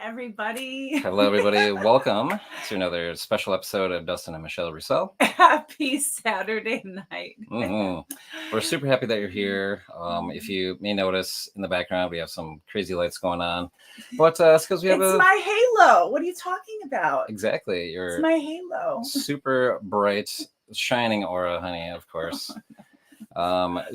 everybody. Hello, everybody. Welcome to another special episode of Dustin and Michelle Reseller. Happy Saturday night. We're super happy that you're here. If you may notice in the background, we have some crazy lights going on, but it's because we have my halo. What are you talking about? Exactly. It's my halo. Super bright, shining aura, honey, of course.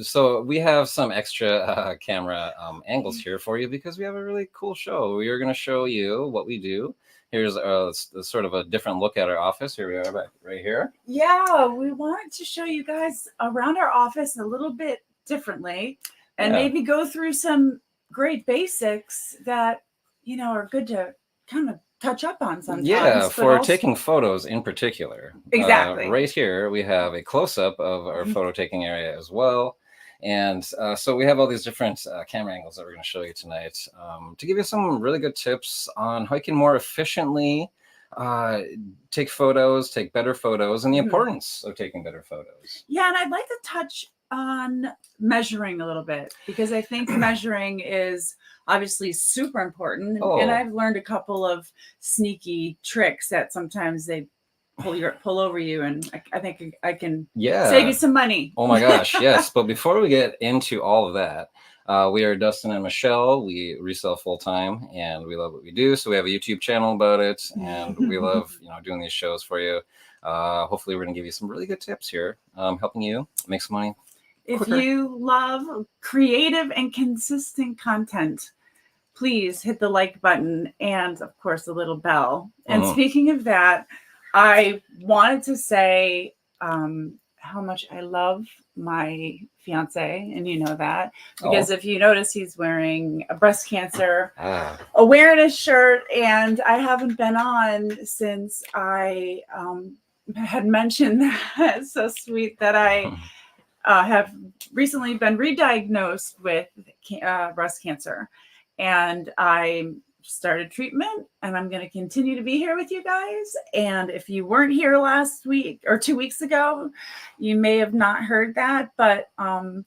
So we have some extra camera angles here for you because we have a really cool show. We are going to show you what we do. Here's sort of a different look at our office. Here we are back right here. Yeah, we wanted to show you guys around our office a little bit differently and maybe go through some great basics that, you know, are good to kind of touch up on sometimes. Yeah, for taking photos in particular. Exactly. Right here, we have a close-up of our photo taking area as well. And so we have all these different camera angles that we're going to show you tonight to give you some really good tips on how you can more efficiently take photos, take better photos, and the importance of taking better photos. Yeah, and I'd like to touch on measuring a little bit because I think measuring is obviously super important. And I've learned a couple of sneaky tricks that sometimes they pull over you, and I think I can save you some money. Oh my gosh, yes. But before we get into all of that, we are Dustin and Michelle. We resell full time, and we love what we do. So we have a YouTube channel about it, and we love doing these shows for you. Hopefully, we're going to give you some really good tips here, helping you make some money. If you love creative and consistent content, please hit the like button and, of course, the little bell. And speaking of that, I wanted to say how much I love my fiance, and you know that, because if you notice, he's wearing a breast cancer awareness shirt, and I haven't been on since I had mentioned that. It's so sweet that I have recently been re-diagnosed with breast cancer, and I started treatment, and I'm going to continue to be here with you guys. And if you weren't here last week or 2 weeks ago, you may have not heard that, but I'm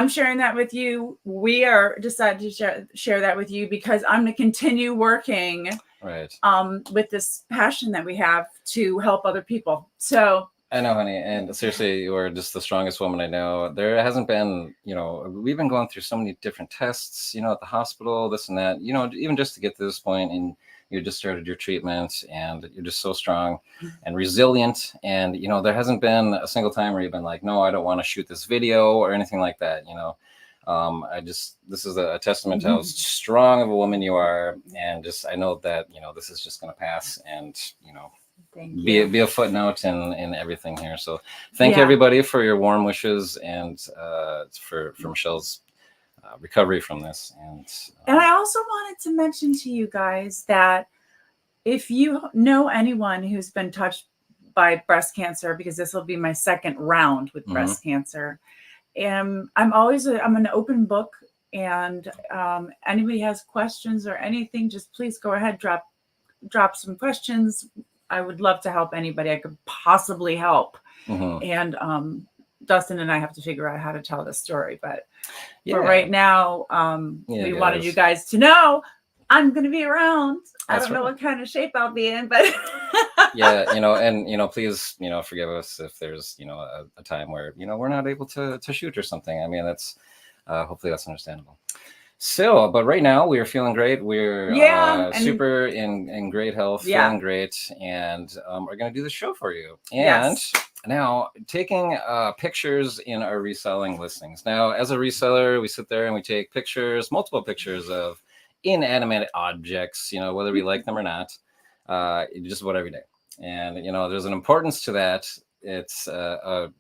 sharing that with you. We are decided to share that with you because I'm going to continue working with this passion that we have to help other people. So I know, honey, and seriously, you are just the strongest woman I know. There hasn't been, we've been going through so many different tests, at the hospital, this and that, even just to get to this point, and you just started your treatment, and you're just so strong and resilient. And, there hasn't been a single time where you've been like, no, I don't want to shoot this video or anything like that. This is a testament to how strong of a woman you are. And I know that, this is just going to pass, and, be a footnote in everything here. So thank you, everybody, for your warm wishes and for Michelle's recovery from this. And I also wanted to mention to you guys that if you know anyone who's been touched by breast cancer, because this will be my second round with breast cancer, I'm an open book, and anybody has questions or anything, just please go ahead, drop some questions. I would love to help anybody I could possibly help. And Dustin and I have to figure out how to tell this story. But right now, we wanted you guys to know I'm going to be around. I don't know what kind of shape I'll be in, but please, forgive us if there's, a time where, we're not able to shoot or something. I mean, that's hopefully that's understandable. So, but right now we are feeling great. We're super in great health, feeling great, and we're going to do the show for you. And now taking pictures in our reselling listings. Now, as a reseller, we sit there and we take pictures, multiple pictures of inanimate objects, whether we like them or not, just about every day. And, there's an importance to that. It's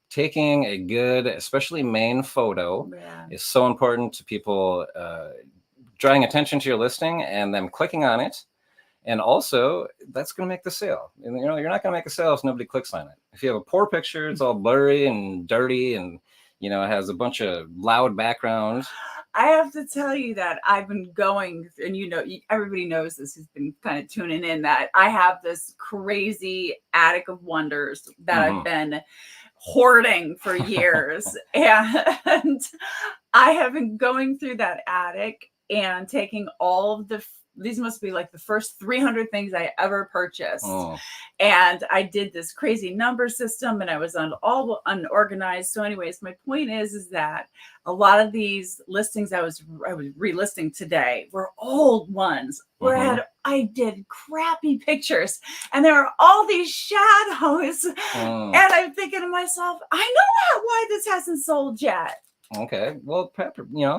taking a good, especially main photo is so important to people drawing attention to your listing and them clicking on it. And also, that's going to make the sale. And, you're not going to make a sale if nobody clicks on it. If you have a poor picture, it's all blurry and dirty, and, it has a bunch of loud background. I have to tell you that I've been going, and everybody knows this who's been kind of tuning in, that I have this crazy attic of wonders that I've been hoarding for years. And I have been going through that attic and taking all of these must be like the first 300 things I ever purchased. And I did this crazy number system, and I was all unorganized. So anyways, my point is that a lot of these listings I was relisting today were old ones where I did crappy pictures, and there are all these shadows. And I'm thinking to myself, I know why this hasn't sold yet. Okay, well,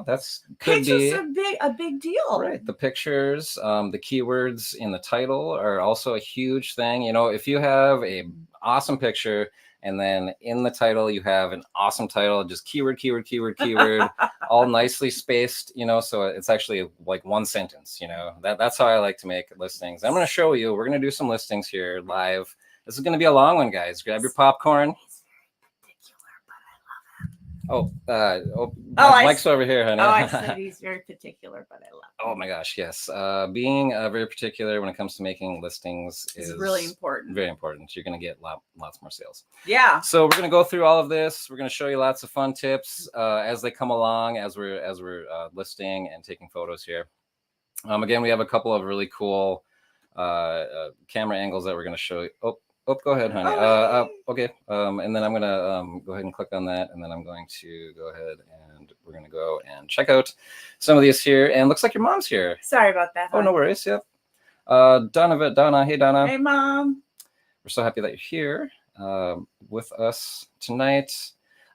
that's pictures are a big deal, right? The pictures, the keywords in the title are also a huge thing. If you have a awesome picture and then in the title you have an awesome title, just keyword, all nicely spaced, so it's actually like one sentence. That's how I like to make listings. I'm going to show you. We're going to do some listings here live. This is going to be a long one, guys. Grab your popcorn. Mike's over here, honey. I said he's very particular, but I love him. Oh my gosh, yes. Being very particular when it comes to making listings is really important. Very important. You're going to get lots more sales. Yeah. So we're going to go through all of this. We're going to show you lots of fun tips as they come along, as we're listing and taking photos here. Again, we have a couple of really cool camera angles that we're going to show you. Go ahead, honey. Okay. And then I'm going to go ahead and click on that. And then I'm going to go ahead and we're going to go and check out some of these here. And looks like your mom's here. Sorry about that. Oh, no worries. Yep. Donna. Hey, Donna. Hey, Mom. We're so happy that you're here with us tonight.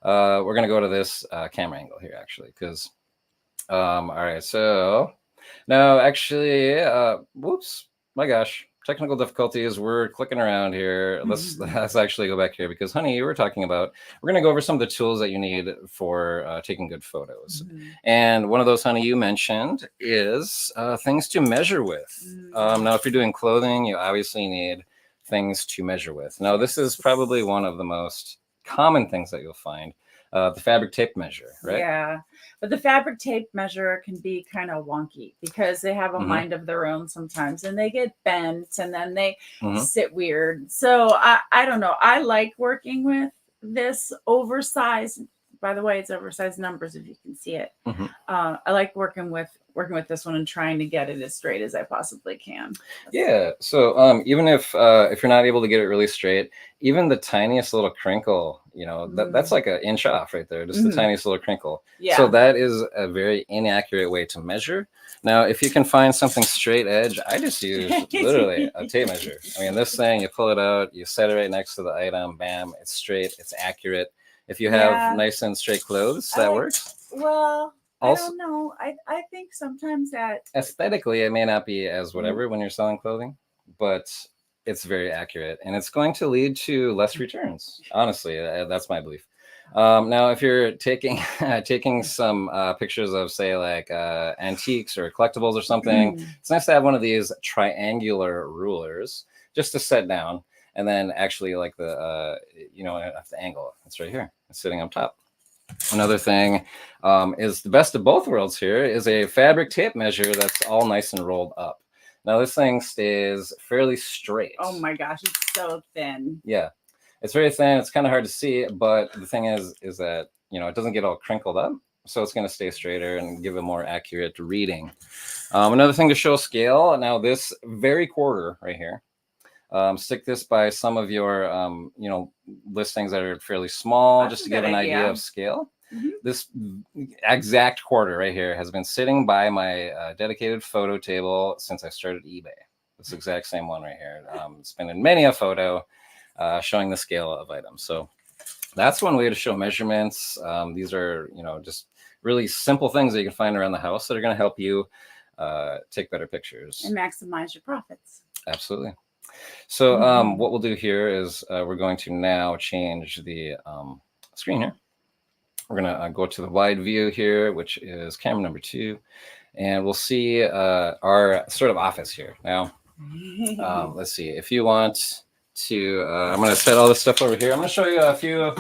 We're going to go to this camera angle here, actually, because, all right. So now, actually, whoops, my gosh. Technical difficulties. We're clicking around here. Let's actually go back here because, honey, you were talking about, we're going to go over some of the tools that you need for taking good photos. And one of those, honey, you mentioned is things to measure with. Now, if you're doing clothing, you obviously need things to measure with. Now, this is probably one of the most common things that you'll find. The fabric tape measure, right? Yeah, but the fabric tape measure can be kind of wonky because they have a mind of their own sometimes, and they get bent and then they sit weird. So I don't know. I like working with this oversized. By the way, it's oversized numbers if you can see it. I like working with this one and trying to get it as straight as I possibly can. Yeah. So even if you're not able to get it really straight, even the tiniest little crinkle, that's like an inch off right there, just the tiniest little crinkle. Yeah. So that is a very inaccurate way to measure. Now, if you can find something straight edge, I just use literally a tape measure. I mean, this thing, you pull it out, you set it right next to the item, bam, it's straight, it's accurate. If you have nice and straight clothes, that works. Well, also, I don't know. I think sometimes that aesthetically it may not be as whatever when you're selling clothing, but it's very accurate and it's going to lead to less returns. Honestly, that's my belief. Now, if you're taking some pictures of, say, like antiques or collectibles or something, it's nice to have one of these triangular rulers just to set down. And then actually like the, at the angle, it's right here. It's sitting up top. Another thing is the best of both worlds here is a fabric tape measure that's all nice and rolled up. Now this thing stays fairly straight. Oh my gosh, it's so thin. Yeah, it's very thin. It's kind of hard to see, but the thing is that, it doesn't get all crinkled up. So it's going to stay straighter and give a more accurate reading. Another thing to show scale. Now this very quarter right here. Stick this by some of your, listings that are fairly small, that's just to give an idea of scale. This exact quarter right here has been sitting by my dedicated photo table since I started eBay. This exact same one right here. It's been in many a photo showing the scale of items. So that's one way to show measurements. These are, just really simple things that you can find around the house that are going to help you take better pictures. And maximize your profits. Absolutely. So what we'll do here is we're going to now change the screen here. We're going to go to the wide view here, which is camera number 2. And we'll see our sort of office here. Now, let's see. If you want to, I'm going to set all this stuff over here. I'm going to show you a few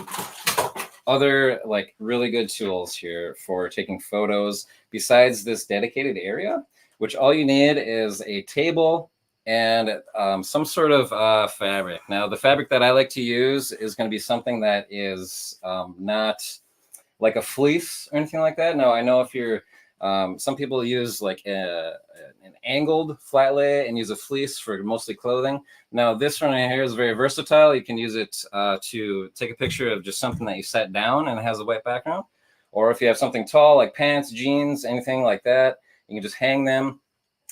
other like really good tools here for taking photos besides this dedicated area, which all you need is a table and some sort of fabric. Now, the fabric that I like to use is going to be something that is not like a fleece or anything like that. Now, I know if you're Some people use like an angled flat lay and use a fleece for mostly clothing. Now this one right here is very versatile. You can use it to take a picture of just something that you set down and it has a white background. Or if you have something tall like pants, jeans, anything like that, you can just hang them.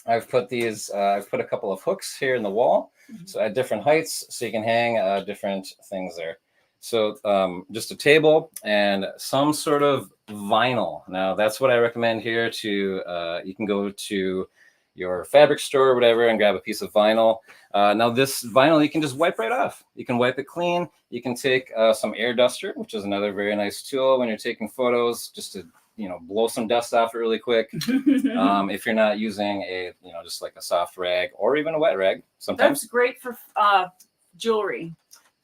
I've put these, I've put a couple of hooks here in the wall, so at different heights, so you can hang different things there. So just a table and some sort of vinyl. Now that's what I recommend here to, you can go to your fabric store or whatever and grab a piece of vinyl. Now this vinyl, you can just wipe right off. You can wipe it clean. You can take some air duster, which is another very nice tool when you're taking photos, just to, you know, blow some dust off really quick. If you're not using a, you know, just like a soft rag or even a wet rag sometimes. That's great for jewelry.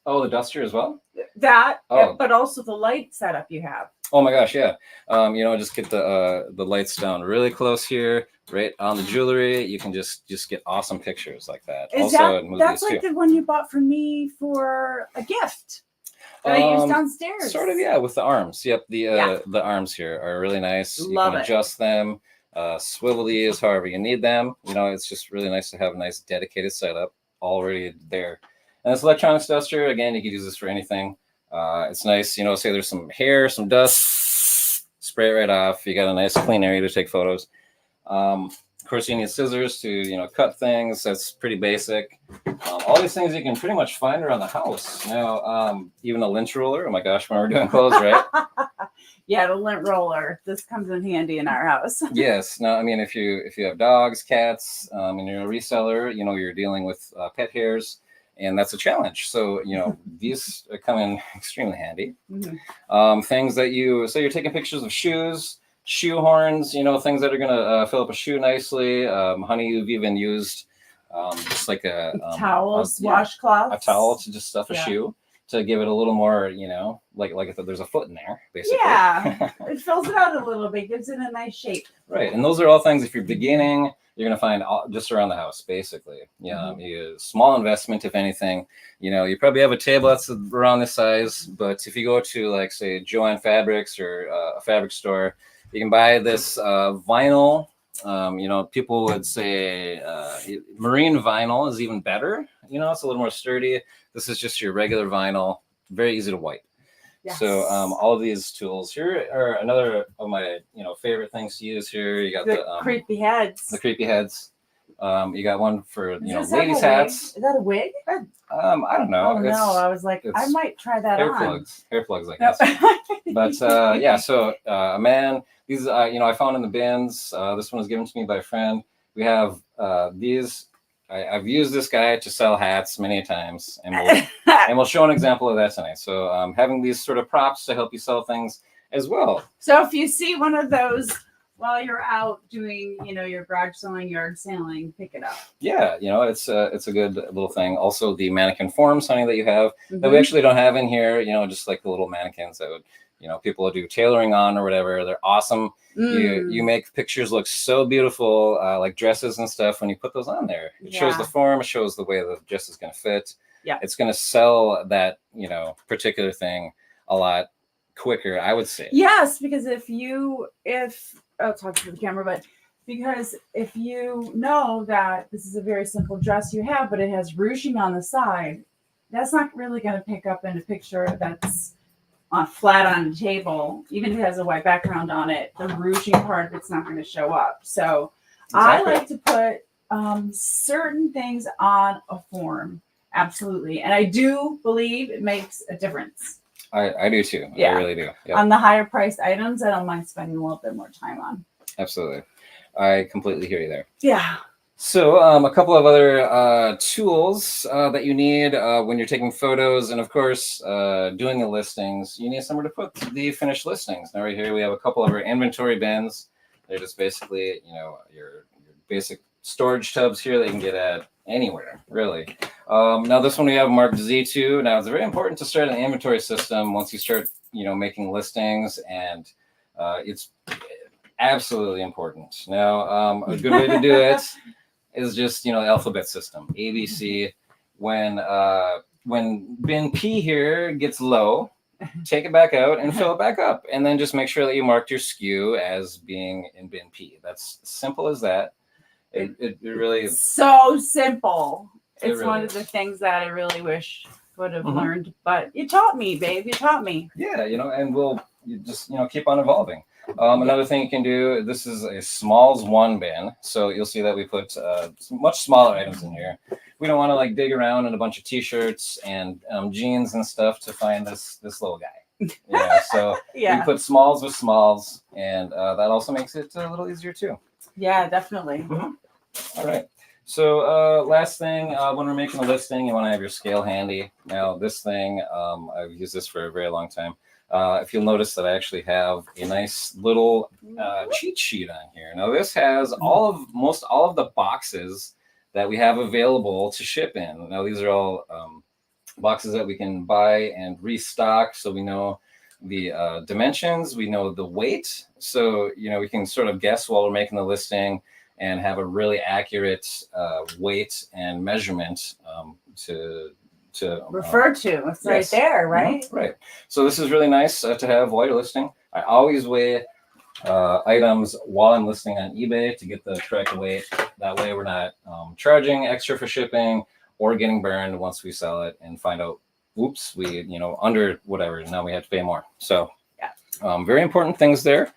Oh, the duster as well? That, but also the light setup you have. Oh my gosh, yeah. You know, just get the lights down really close here, right on the jewelry. You can just get awesome pictures like that. Is also, that's like the one you bought for me for a gift that I use downstairs. Sort of, yeah, with the arms. Yep, the arms here are really nice. Love you can adjust them, swivel these however you need them. You know, it's just really nice to have a nice dedicated setup already there. And this electronics duster, again, you can use this for anything. It's nice, you know, say there's some hair, some dust, spray it right off. You got a nice clean area to take photos. Of course, you need scissors to, you know, cut things. That's pretty basic. All these things you can pretty much find around the house. Now, even a lint roller. Oh my gosh, when we're doing clothes, right? Yeah, the lint roller. This comes in handy in our house. Yes. Now, I mean, if you have dogs, cats, and you're a reseller, you know, you're dealing with pet hairs. And that's a challenge. So, you know, these come in extremely handy. Things that so you're taking pictures of shoes, shoe horns, you know, things that are going to fill up a shoe nicely. Honey, you've even used just like a towels, washcloths. A towel to just stuff a shoe to give it a little more, you know, like if there's a foot in there, basically. Yeah, it fills it out a little bit, gives it a nice shape. Right. And those are all things, if you're beginning, you're going to find just around the house, basically. Yeah, small investment, if anything. You know, you probably have a table that's around this size, but if you go to, like, say, Joann Fabrics or a fabric store, you can buy this vinyl. You know, people would say marine vinyl is even better. You know, it's a little more sturdy. This is just your regular vinyl, very easy to wipe. Yes. So all of these tools here are another of my, you know, favorite things to use here. You got the creepy heads. The creepy heads. You got one for, you know, ladies' hats. Is that a wig? I don't know. Oh, no, I was like, I might try that on. Hair plugs, I guess. But yeah, so a man. These, you know, I found in the bins. This one was given to me by a friend. We have these. I've used this guy to sell hats many times, and we'll show an example of that tonight. So having these sort of props to help you sell things as well. So if you see one of those while you're out doing, you know, your garage selling, yard selling, pick it up. Yeah, you know, it's a good little thing. Also, the mannequin forms, honey, that you have that we actually don't have in here. You know, just like the little mannequins that would, you know, people do tailoring on or whatever. They're awesome. You make pictures look so beautiful, like dresses and stuff, when you put those on there. It shows the form, it shows the way the dress is going to fit. Yeah, it's going to sell that, you know, particular thing a lot quicker, I would say. Yes, because I'll talk to the camera, but because if you know that this is a very simple dress you have, but it has ruching on the side, that's not really going to pick up in a picture that's flat on the table. Even if it has a white background on it, the ruching part of it's not going to show up. So exactly. I like to put certain things on a form. Absolutely. And I do believe it makes a difference. I do too. Yeah. I really do. Yep. On the higher priced items, I don't mind spending a little bit more time on. Absolutely. I completely hear you there. Yeah. So a couple of other tools that you need when you're taking photos, and of course, doing the listings, you need somewhere to put the finished listings. Now right here, we have a couple of our inventory bins. They're just basically, you know, your basic storage tubs here that you can get at anywhere, really. Now this one we have marked Z2. Now it's very important to start an inventory system once you start, you know, making listings, and it's absolutely important. Now a good way to do it is just, you know, the alphabet system, ABC. When bin P here gets low, take it back out and fill it back up. And then just make sure that you marked your SKU as being in bin P. That's simple as that. It really is. So simple. It's really one is. of the things that I really wish would have learned, but you taught me, babe. You taught me. Yeah, and we'll just, keep on evolving. Another thing you can do, this is a smalls 1 bin. So you'll see that we put much smaller items in here. We don't want to like dig around in a bunch of t-shirts and jeans and stuff to find this little guy. So we put smalls with smalls, and that also makes it a little easier too. Yeah, definitely. All right. So last thing, when we're making a listing, you want to have your scale handy. Now this thing, I've used this for a very long time. If you'll notice that I actually have a nice little cheat sheet on here. Now this has most all of the boxes that we have available to ship in. Now these are all boxes that we can buy and restock, so we know the dimensions, we know the weight, so we can sort of guess while we're making the listing and have a really accurate weight and measurement to refer to. It's right there, right? Right. So this is really nice to have while you're listing. I always weigh items while I'm listing on eBay to get the correct weight. That way we're not charging extra for shipping or getting burned once we sell it and find out, oops, we, under whatever, now we have to pay more. So very important things there.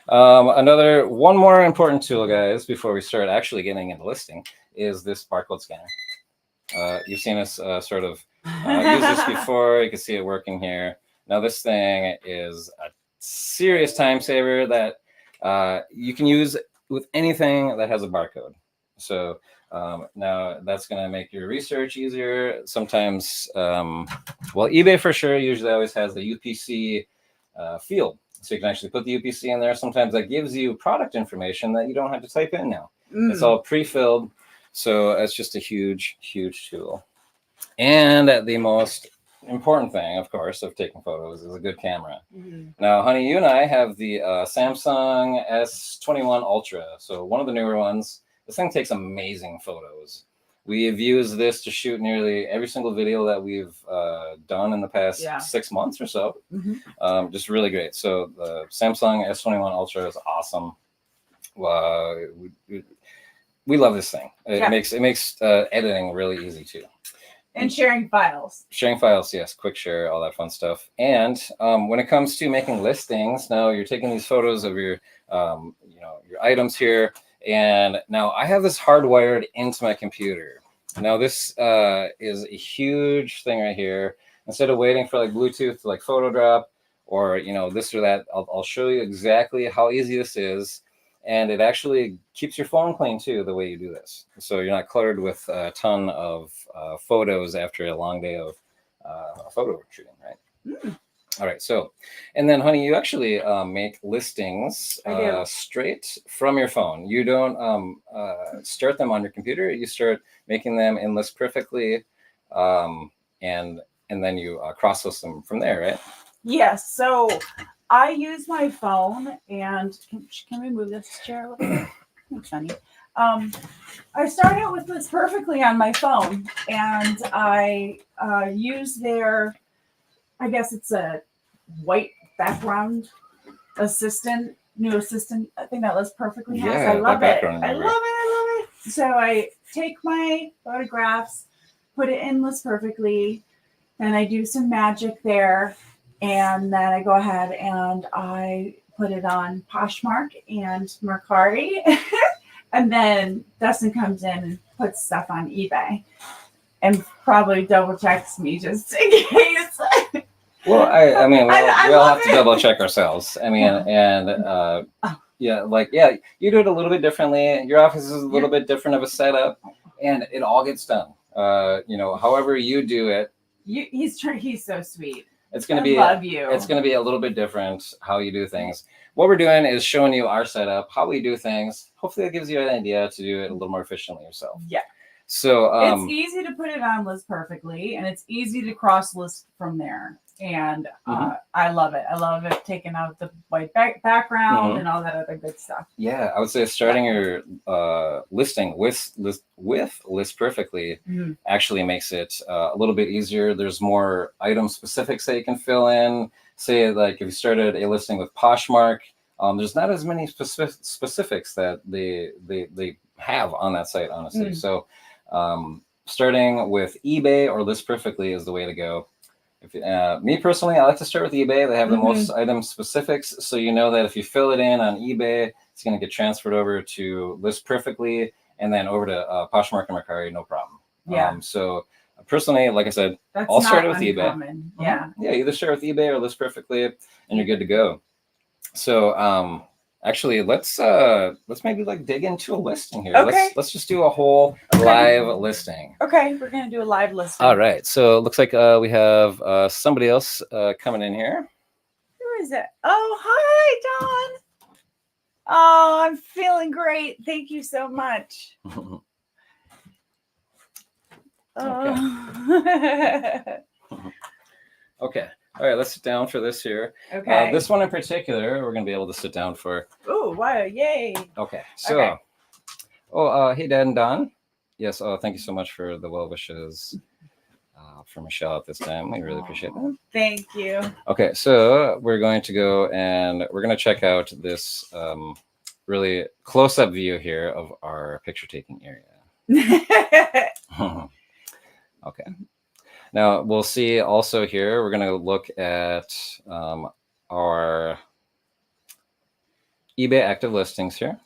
One more important tool, guys, before we start actually getting into listing, is this barcode scanner. You've seen us sort of use this before. You can see it working here. Now this thing is a serious time saver that you can use with anything that has a barcode. So now that's going to make your research easier. Sometimes, eBay for sure usually always has the UPC field. So you can actually put the UPC in there. Sometimes that gives you product information that you don't have to type in now. It's all pre-filled. So it's just a huge, huge tool. And the most important thing, of course, of taking photos is a good camera. Now, honey, you and I have the Samsung S21 Ultra. So one of the newer ones. This thing takes amazing photos. We have used this to shoot nearly every single video that we've done in the past 6 months or so. Just really great. So the Samsung S21 Ultra is awesome. We love this thing. It makes editing really easy too. And sharing files. Sharing files, yes. Quick share, all that fun stuff. And when it comes to making listings, now you're taking these photos of your, your items here. And now I have this hardwired into my computer. Now this is a huge thing right here. Instead of waiting for like Bluetooth to like photo drop or this or that, I'll show you exactly how easy this is. And it actually keeps your phone clean too, the way you do this. So you're not cluttered with a ton of photos after a long day of photo shooting, right? All right. So, and then, honey, you actually make listings straight from your phone. You don't start them on your computer. You start making them in List Perfectly, and then you cross-list them from there, right? Yes. So I use my phone, and can we move this chair a little bit? Thanks, honey. I start out with List Perfectly on my phone, and I use their, I guess it's a white background new assistant. I think that List Perfectly has. Yeah, I love it. I love it. So I take my photographs, put it in List Perfectly, and I do some magic there. And then I go ahead and I put it on Poshmark and Mercari. And then Dustin comes in and puts stuff on eBay and probably double checks me just in case. Well, I mean, we'll have to double check ourselves. I mean, and you do it a little bit differently. Your office is a little bit different of a setup, and it all gets done. However you do it. He's so sweet. It's going to be It's going to be a little bit different how you do things. What we're doing is showing you our setup, how we do things. Hopefully, it gives you an idea to do it a little more efficiently yourself. Yeah. So it's easy to put it on List Perfectly, and it's easy to cross list from there. And I love it. I love it taking out the white background and all that other good stuff. Yeah, I would say starting your listing with List Perfectly actually makes it a little bit easier. There's more item specifics that you can fill in. Say, like, if you started a listing with Poshmark, there's not as many specifics that they have on that site, honestly. So starting with eBay or List Perfectly is the way to go. If me personally, I like to start with eBay. They have the most item specifics, so you know that if you fill it in on eBay, it's going to get transferred over to List Perfectly and then over to Poshmark and Mercari, no problem. Yeah. So personally, like I said, I'll start it with uncommon. eBay. Yeah. Yeah, either start with eBay or List Perfectly, and you're good to go. So actually, let's maybe like dig into a listing here. Okay. Let's just do a whole live listing. Okay, we're gonna do a live listing. All right. So it looks like we have somebody else coming in here. Who is it? Oh, hi, Don. Oh, I'm feeling great. Thank you so much. Okay. All right, let's sit down for this here. Okay. This one in particular, we're going to be able to sit down for. Oh, wow. Yay. Okay. So, hey, Dad and Don. Yes. Oh, thank you so much for the well wishes for Michelle at this time. We really appreciate that. Thank you. Okay. So, we're going to go and we're going to check out this really close up view here of our picture taking area. Okay. Now we'll see also here, we're going to look at our eBay active listings here.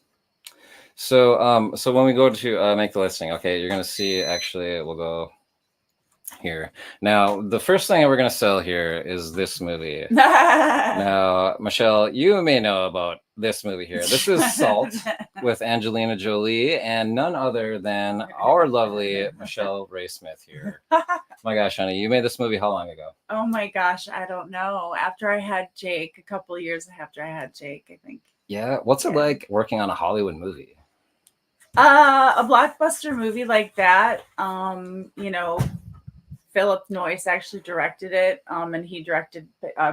So so when we go to make the listing, okay, you're going to see, actually, we'll go here. Now, the first thing that we're going to sell here is this movie. Now, Michelle, you may know about this movie here. This is Salt with Angelina Jolie and none other than our lovely Michelle Ray Smith here. My gosh, honey, you made this movie how long ago? Oh my gosh, I don't know. After I had Jake, a couple of years after I had Jake, I think. Yeah, what's it like working on a Hollywood movie? A blockbuster movie like that, you know, Philip Noyce actually directed it, and he directed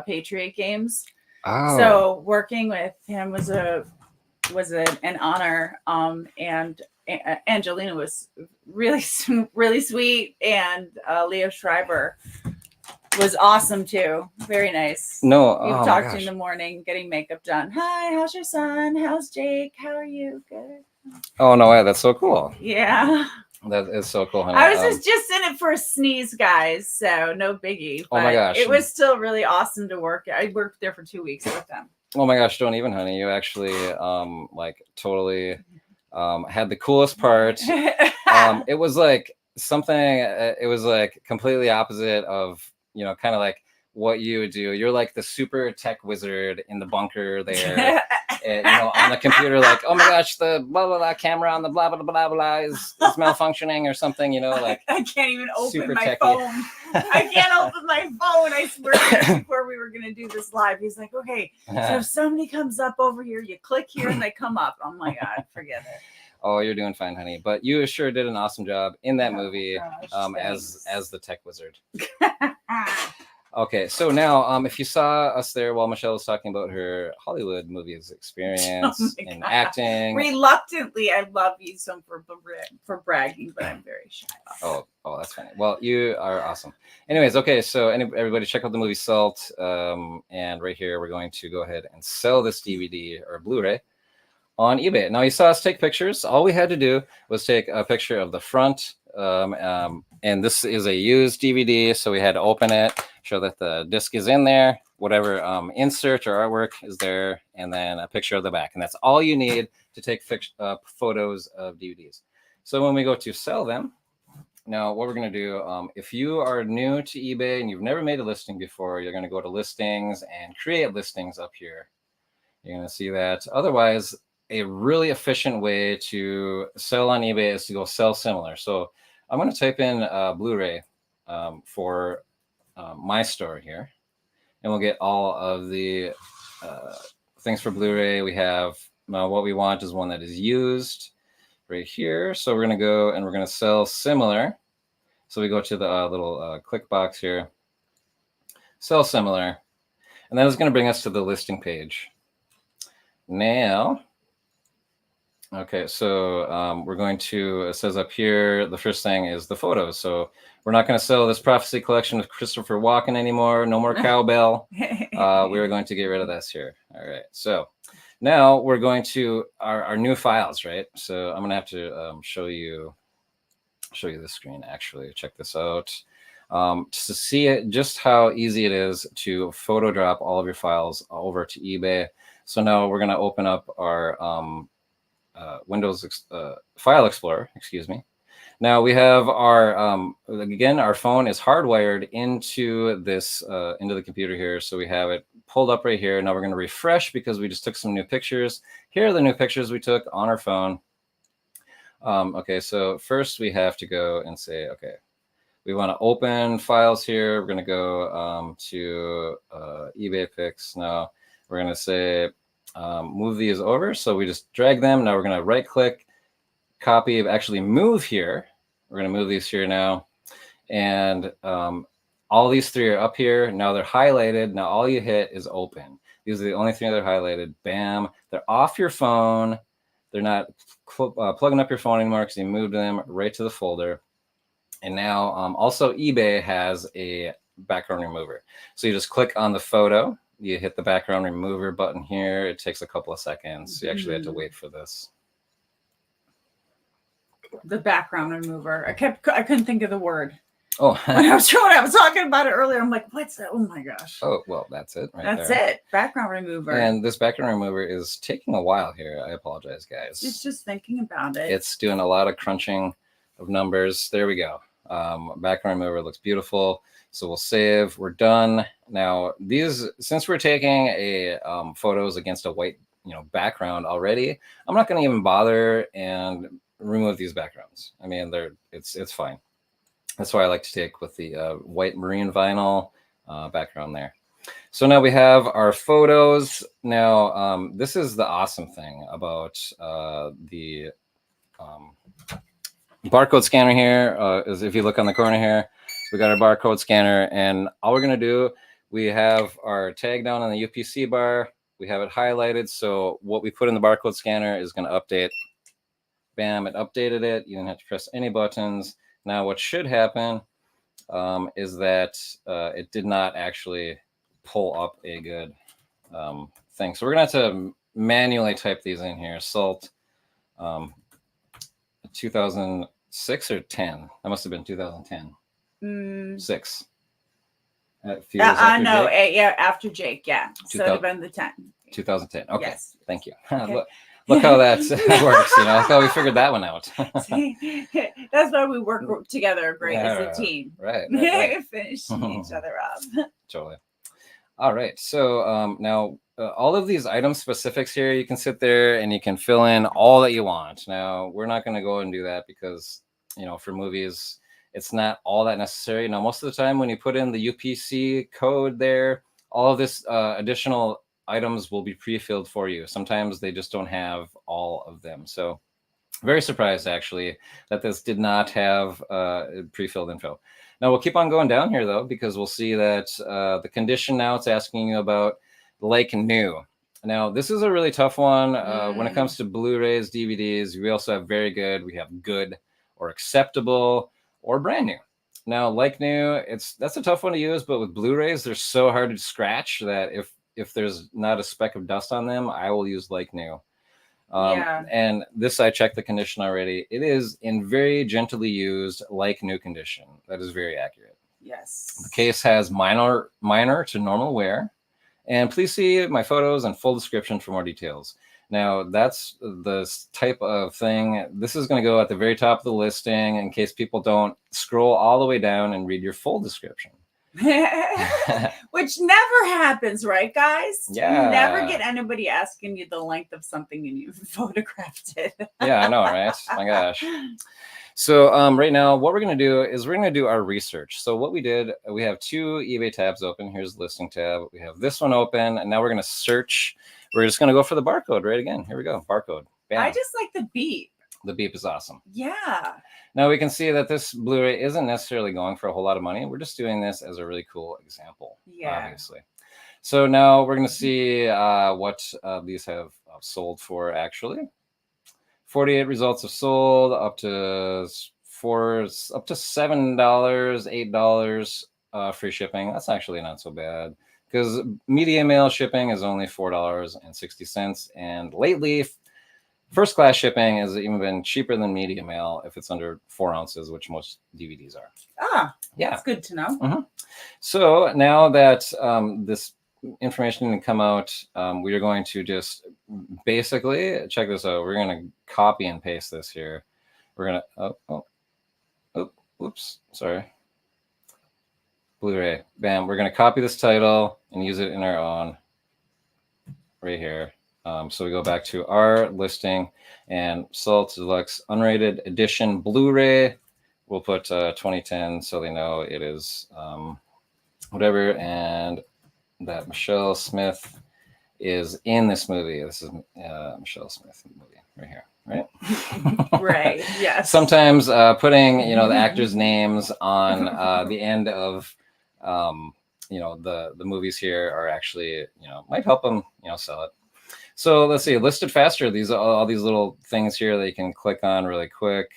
Patriot Games. Oh. So working with him was an honor. And Angelina was really sweet, and Leo Schreiber was awesome too. Very nice. No, we've talked in the morning, getting makeup done. Hi, how's your son? How's Jake? How are you? Good. Oh no way, that's so cool. Yeah. That is so cool, honey. I was just in it for a sneeze, guys, so no biggie. Oh my gosh. It was still really awesome to work. I worked there for 2 weeks with them. Oh my gosh, don't even, honey. You actually like totally had the coolest part. It was like something, it was like completely opposite of, you know, kind of like what you would do. You're like the super tech wizard in the bunker there. You know, on the computer, like, oh my gosh, the blah blah blah camera on the blah blah blah blah is malfunctioning or something, you know, like I can't even open my techie phone. I can't open my phone. I swear, before we were gonna do this live, he's like, okay, so if somebody comes up over here, you click here and they come up. Oh my god, forget it. Oh, you're doing fine, honey. But you sure did an awesome job in that movie, gosh, as the tech wizard. Okay, so now, if you saw us there while Michelle was talking about her Hollywood movies experience in acting, reluctantly, I love you some for bragging, but I'm very shy. Oh, that's funny. Well, you are awesome. Anyways, okay, so everybody check out the movie Salt, and right here we're going to go ahead and sell this DVD or Blu-ray on eBay. Now, you saw us take pictures. All we had to do was take a picture of the front, and this is a used DVD, so we had to open it, show that the disc is in there, whatever insert or artwork is there, and then a picture of the back. And that's all you need to take photos of DVDs. So when we go to sell them, now what we're going to do, if you are new to eBay and you've never made a listing before, you're going to go to listings and create listings up here. You're going to see that. Otherwise, a really efficient way to sell on eBay is to go sell similar. So I'm going to type in Blu-ray for my store here, and we'll get all of the things for Blu-ray. We have what we want is one that is used. right here. So we're going to go and we're going to sell similar. So we go to the little click box here, sell similar, and that is going to bring us to the listing page. Now, okay, so we're going to, it says up here, the first thing is the photos. So we're not going to sell this prophecy collection with Christopher Walken anymore. No more cowbell. We are going to get rid of this here. All right. So now we're going to our new files, right? So I'm going to have to show you the screen, actually. Check this out. Just to see it, just how easy it is to photo drop all of your files over to eBay. So now we're going to open up our Windows File Explorer, excuse me. Now we have our, again, our phone is hardwired into this, into the computer here. So we have it pulled up right here. Now we're going to refresh because we just took some new pictures. Here are the new pictures we took on our phone. Okay, so first we have to go and say, okay, we want to open files here. We're going to go to eBay pics. Now we're going to say, move these over. So we just drag them. Now we're going to right click, copy, actually move here. We're going to move these here now. And all these three are up here. Now they're highlighted. Now all you hit is open. These are the only three that are highlighted. Bam. They're off your phone. They're not plugging up your phone anymore because you moved them right to the folder. And now also eBay has a background remover. So you just click on the photo. You hit the background remover button here. It takes a couple of seconds. You actually have to wait for this. The background remover. I couldn't think of the word. Oh, when I was talking about it earlier, I'm like, what's that? Oh my gosh. Oh, well, that's it. Right that's there. it. Background remover. And this background remover is taking a while here. I apologize, guys. It's just thinking about it. It's doing a lot of crunching of numbers. There we go. Background remover looks beautiful. So we'll save. We're done. Now, these, since we're taking a photos against a white, background already, I'm not going to even bother and remove these backgrounds. I mean, it's fine. That's why I like to take with the white marine vinyl background there. So now we have our photos. Now, this is the awesome thing about the barcode scanner here. Is if you look on the corner here, we got our barcode scanner, and all we're going to do, we have our tag down on the UPC bar. We have it highlighted. So what we put in the barcode scanner is going to update. Bam, it updated it. You don't have to press any buttons. Now, what should happen is that it did not actually pull up a good thing. So we're going to have to manually type these in here. Salt 2006 or 10. That must have been 2010. 6. No, yeah, after Jake, yeah. So it would have been the 10. 2010. Okay, yes. Thank you. Okay. Look how that works. Look how we figured that one out. That's why we work together great as a team. Right. Finishing each other up. Totally. All right. So now all of these item specifics here, you can sit there and you can fill in all that you want. Now, we're not going to go and do that because, for movies, it's not all that necessary. Now, most of the time when you put in the UPC code there, all of this additional items will be pre-filled for you. Sometimes they just don't have all of them. So very surprised actually that this did not have pre-filled info. Now we'll keep on going down here though, because we'll see that the condition now it's asking you about like new. Now this is a really tough one when it comes to Blu-rays, DVDs. We also have very good, we have good or acceptable or brand new. Now like new, that's a tough one to use, but with Blu-rays, they're so hard to scratch that if there's not a speck of dust on them, I will use like new. And this, I checked the condition already. It is in very gently used like new condition. That is very accurate. Yes. The case has minor to normal wear. And please see my photos and full description for more details. Now, that's the type of thing. This is going to go at the very top of the listing in case people don't scroll all the way down and read your full description. Which never happens, right, guys? Yeah. You never get anybody asking you the length of something and you photographed it. Yeah, I know, right? My gosh. So right now, what we're going to do is we're going to do our research. So what we did, we have 2 eBay tabs open. Here's the listing tab. We have this one open, and now we're going to search. We're just going to go for the barcode right again. Here we go, barcode. Bam. I just like the beep. The beep is awesome. Yeah. Now we can see that this Blu-ray isn't necessarily going for a whole lot of money. We're just doing this as a really cool example, obviously. So now we're going to see what these have sold for actually. 48 results have sold up to $7, $8 free shipping. That's actually not so bad because media mail shipping is only $4.60. And lately, first class shipping has even been cheaper than media mail if it's under 4 ounces, which most DVDs are. Ah, yeah. That's good to know. Mm-hmm. So now that this information didn't come out, we are going to just basically check this out. We're going to copy and paste this here. We're going to, oops, sorry. Blu-ray, bam. We're going to copy this title and use it in our own right here. So we go back to our listing and Salt Deluxe Unrated Edition Blu-ray. We'll put 2010 so they know it is whatever, and that Michelle Smith is in this movie. This is Michelle Smith movie right here, right? Right. Yes. Sometimes putting the actors' names on the end of the movies here are actually might help them sell it. So let's see, listed faster. These are all these little things here that you can click on really quick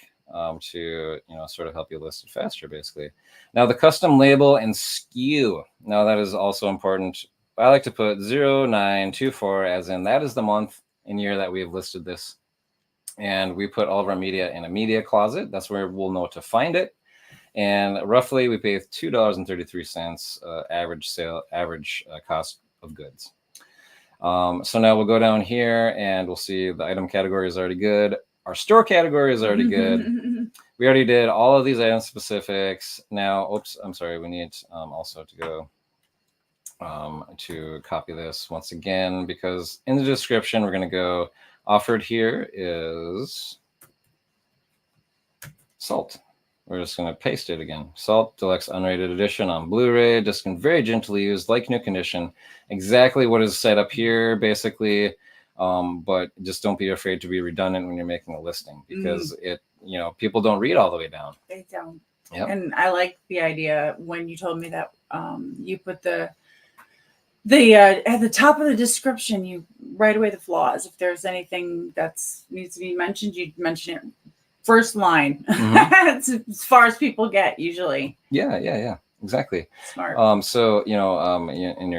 to sort of help you list it faster, basically. Now the custom label and SKU. Now that is also important. I like to put 0924 as in that is the month and year that we have listed this. And we put all of our media in a media closet. That's where we'll know to find it. And roughly we pay $2.33 average cost of goods. So now we'll go down here and we'll see the item category is already good. Our store category is already good. We already did all of these item specifics. Now, oops, I'm sorry. We need also to go to copy this once again, because in the description, we're going to go offered here is Salt. We're just going to paste it again. Salt Deluxe Unrated Edition on Blu-ray. Just very gently used, like new condition. Exactly what is set up here, basically. But just don't be afraid to be redundant when you're making a listing, because people don't read all the way down. They don't. Yep. And I like the idea when you told me that you put the at the top of the description, you write away the flaws. If there's anything that needs to be mentioned, you mention it first line. Mm-hmm. As far as people get usually. Yeah, exactly. Smart. So in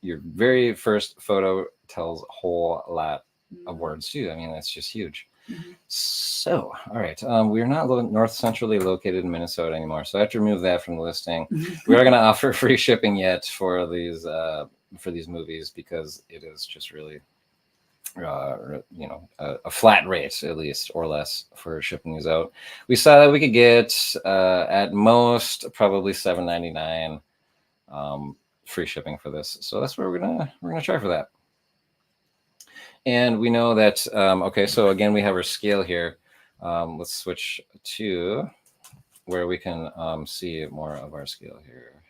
your very first photo tells a whole lot of words too. I mean, that's just huge. Mm-hmm. So, all right, we're not north centrally located in Minnesota anymore, so I have to remove that from the listing. We are going to offer free shipping yet for these movies, because it is just really a flat rate, at least, or less, for shipping these out. We saw that we could get at most probably $7.99 free shipping for this, so that's where we're gonna try for that. And we know that okay, so again we have our scale here. Let's switch to where we can see more of our scale here.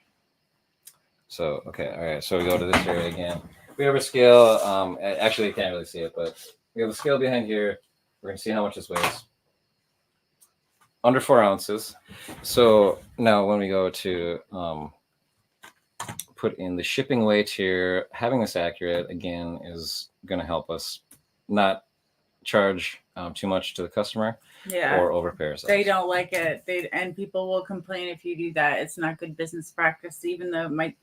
So okay, all right, so we go to this area again. We have a scale. Actually, you can't really see it, but we have a scale behind here. We're gonna see how much this weighs. Under 4 ounces. So now when we go to put in the shipping weight here, having this accurate again is going to help us not charge too much to the customer, or overpay ourselves. They don't like it. And people will complain if you do that. It's not good business practice, even though it might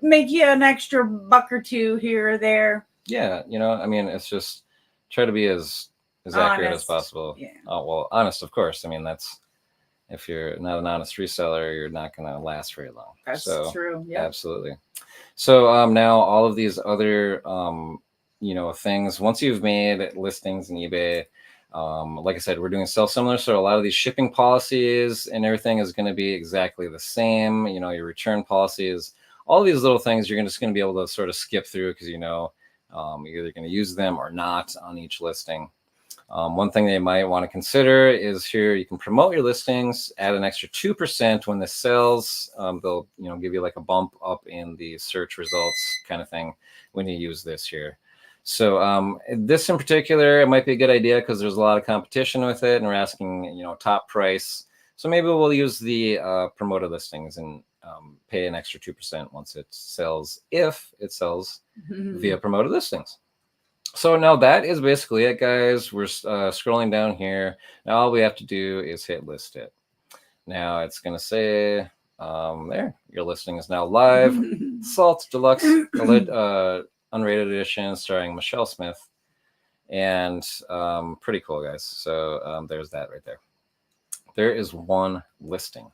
make you an extra $1 or $2 here or there. Yeah, I mean, it's just try to be as accurate as possible. Yeah. Well, honest, of course. I mean, that's, if you're not an honest reseller, you're not going to last very long. That's true. Yeah, absolutely. So now all of these other, things, once you've made listings in eBay, like I said, we're doing similar. So a lot of these shipping policies and everything is going to be exactly the same. Your return policies, all these little things, you're just going to be able to sort of skip through, because you're either going to use them or not on each listing. One thing they might want to consider is here you can promote your listings, add an extra 2% when this sells. They'll give you like a bump up in the search results kind of thing when you use this here. So this in particular, it might be a good idea because there's a lot of competition with it, and we're asking, top price. So maybe we'll use the promoted listings and pay an extra 2% once it sells, if it sells via promoted listings. So now that is basically it, guys. We're scrolling down here. Now all we have to do is hit list it. Now it's going to say, there, your listing is now live. Salt Deluxe Unrated Edition starring Michelle Smith. And pretty cool, guys. So there's that right there. There is one listing.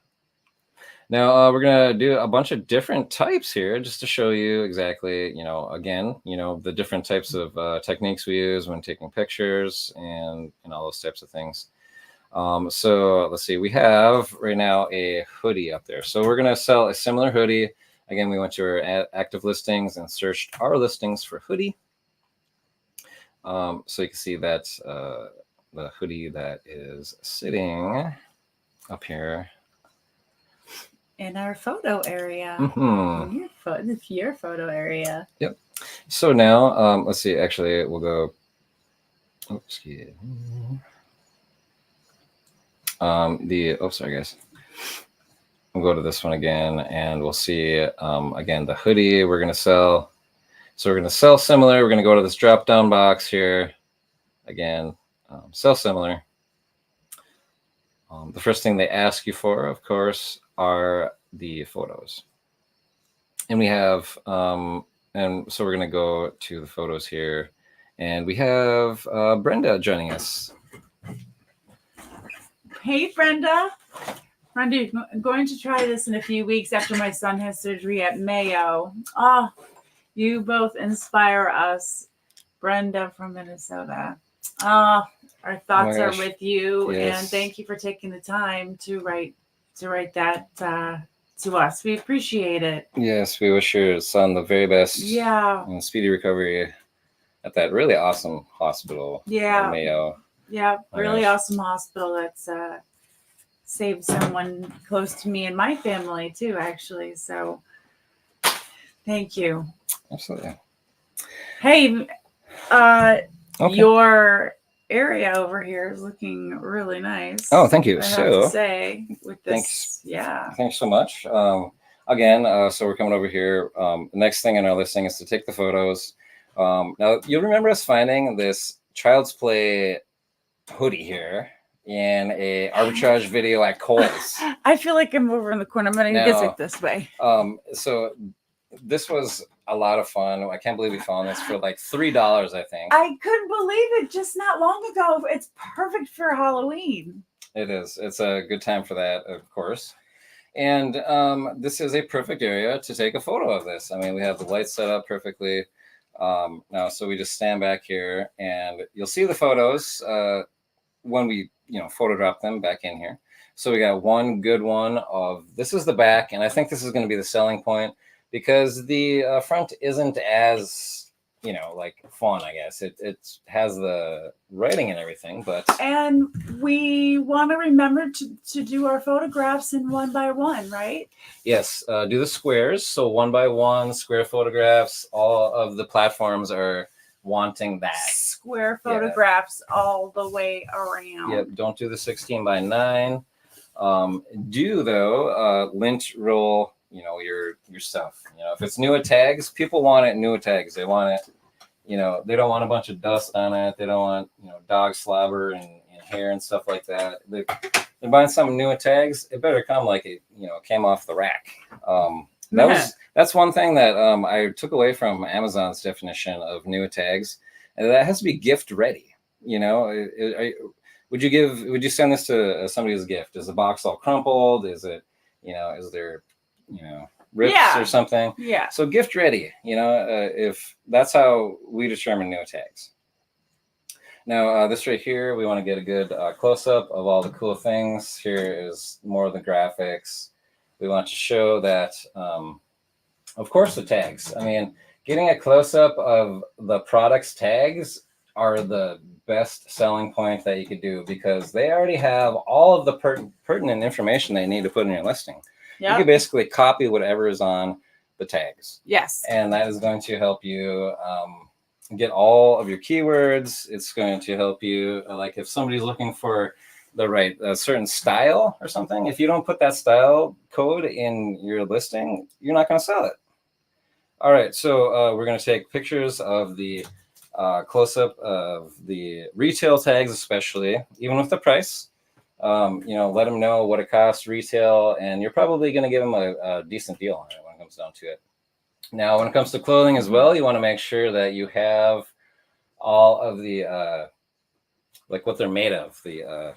Now we're gonna do a bunch of different types here just to show you exactly, again, the different types of techniques we use when taking pictures and all those types of things. So let's see, we have right now a hoodie up there. So we're gonna sell a similar hoodie. Again, we went to our active listings and searched our listings for hoodie. So you can see that the hoodie that is sitting up here in our photo area. Your photo area. Yep. So now let's see, actually we'll go, sorry guys, we'll go to this one again, and we'll see again the hoodie we're going to sell. So we're going to sell similar. We're going to go to this drop down box here again, sell similar. The first thing they ask you for, of course, are the photos. And we have, and so we're going to go to the photos here. And we have Brenda joining us. Hey, Brenda. Brenda, I'm going to try this in a few weeks after my son has surgery at Mayo. Oh, you both inspire us. Brenda from Minnesota. Our thoughts are with you, yes. And thank you for taking the time to write that to us. We appreciate it. Yes, we wish your son the very best. Yeah. And speedy recovery at that really awesome hospital. Yeah. In Mayo. Yeah, really awesome hospital that's saved someone close to me and my family too, actually. So thank you. Absolutely. Hey, your area over here is looking really nice. Oh, thank you. I have to say, with this, thanks. Yeah. Thanks so much. Again, so we're coming over here. The next thing on our listing is to take the photos. Now you'll remember us finding this Child's Play hoodie here in a arbitrage video at Kohl's. I feel like I'm over in the corner. I'm going to get it this way. So this was a lot of fun. I can't believe we found this for like $3, I think. I couldn't believe it just not long ago. It's perfect for Halloween. It is. It's a good time for that, of course. And this is a perfect area to take a photo of this. I mean, we have the lights set up perfectly. Now, so we just stand back here and you'll see the photos when we, photo drop them back in here. So we got one good one of, this is the back, and I think this is going to be the selling point because the front isn't as, like fun, I guess. It has the writing and everything, but. And we want to remember to do our photographs in 1 by 1, right? Yes, do the squares. So 1 by 1 square photographs. All of the platforms are wanting that. Square photographs all the way around. Yep, don't do the 16 by 9. Do though, lint roll, your stuff. If it's new tags, people want it new tags. They want it, they don't want a bunch of dust on it. They don't want, dog slobber and hair and stuff like that. They're buying some new tags. It better come like it, came off the rack. That's one thing that I took away from Amazon's definition of new tags, and that has to be gift ready. Would you send this to somebody as a gift? Is the box all crumpled? Is it, is there, rips or something? Yeah. So gift ready, if that's how we determine new tags. Now, this right here, we want to get a good close-up of all the cool things. Here is more of the graphics. We want to show that, of course, the tags. I mean, getting a close-up of the product's tags are the best selling point that you could do because they already have all of the pertinent information they need to put in your listing. Yep. You can basically copy whatever is on the tags. Yes. And that is going to help you, get all of your keywords. It's going to help you, like if somebody's looking for the right certain style or something, if you don't put that style code in your listing, you're not going to sell it. All right, so we're going to take pictures of the close-up of the retail tags, especially, even with the price. Let them know what it costs retail, and you're probably going to give them a decent deal on it when it comes down to it. Now, when it comes to clothing as well, you want to make sure that you have all of the like what they're made of, the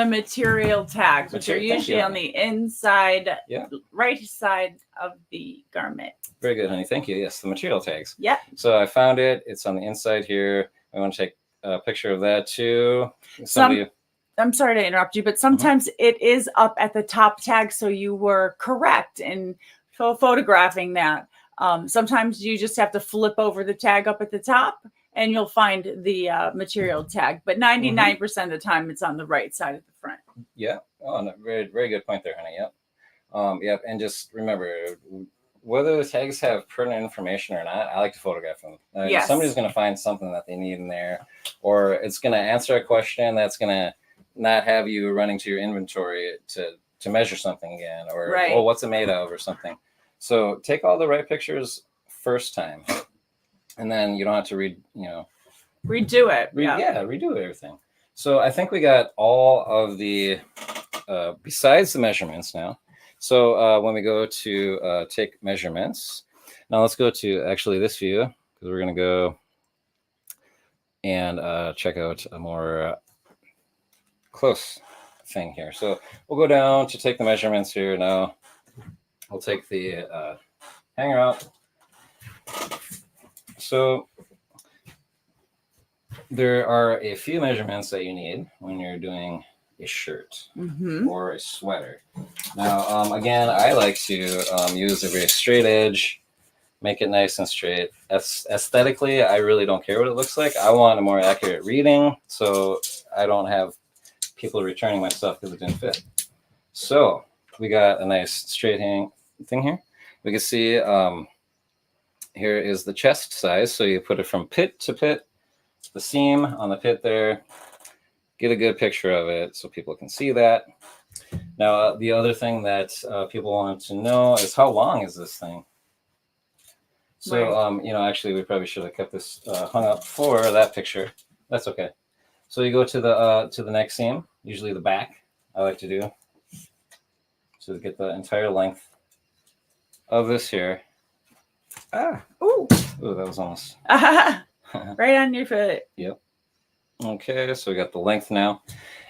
material tags, which are usually on the inside, right side of the garment. Very good, honey. Thank you. Yes, the material tags. Yeah. So I found it. It's on the inside here. I want to take a picture of that too. I'm sorry to interrupt you, but sometimes it is up at the top tag, so you were correct in photographing that. Sometimes you just have to flip over the tag up at the top, and you'll find the material tag. But 99% of the time, it's on the right side of the front. Yeah. Oh, no, very, very good point there, honey. Yep. Yep. And just remember, whether the tags have pertinent information or not, I like to photograph them. Yes. Somebody's going to find something that they need in there, or it's going to answer a question that's going to not have you running to your inventory to measure something again, or oh, what's it made of, or something. So take all the right pictures first time, and then you don't have to redo it. Redo everything. So I think we got all of the besides the measurements now. So when we go to take measurements, now let's go to actually this view, because we're going to go and check out a more close thing here. So we'll go down to take the measurements here. Now we'll take the hanger out. So there are a few measurements that you need when you're doing a shirt or a sweater. Now, again, I like to use a very straight edge, make it nice and straight. Aesthetically, I really don't care what it looks like. I want a more accurate reading, so I don't have people returning my stuff because it didn't fit. So we got a nice straight hang thing here. We can see here is the chest size. So you put it from pit to pit, the seam on the pit there. Get a good picture of it so people can see that. Now, the other thing that people want to know is how long is this thing? So, actually, we probably should have kept this hung up for that picture. That's okay. So you go to the neck seam, usually the back, I like to do. So to get the entire length of this here. Ooh, that was almost. Right on your foot. Yep. Okay, so we got the length now.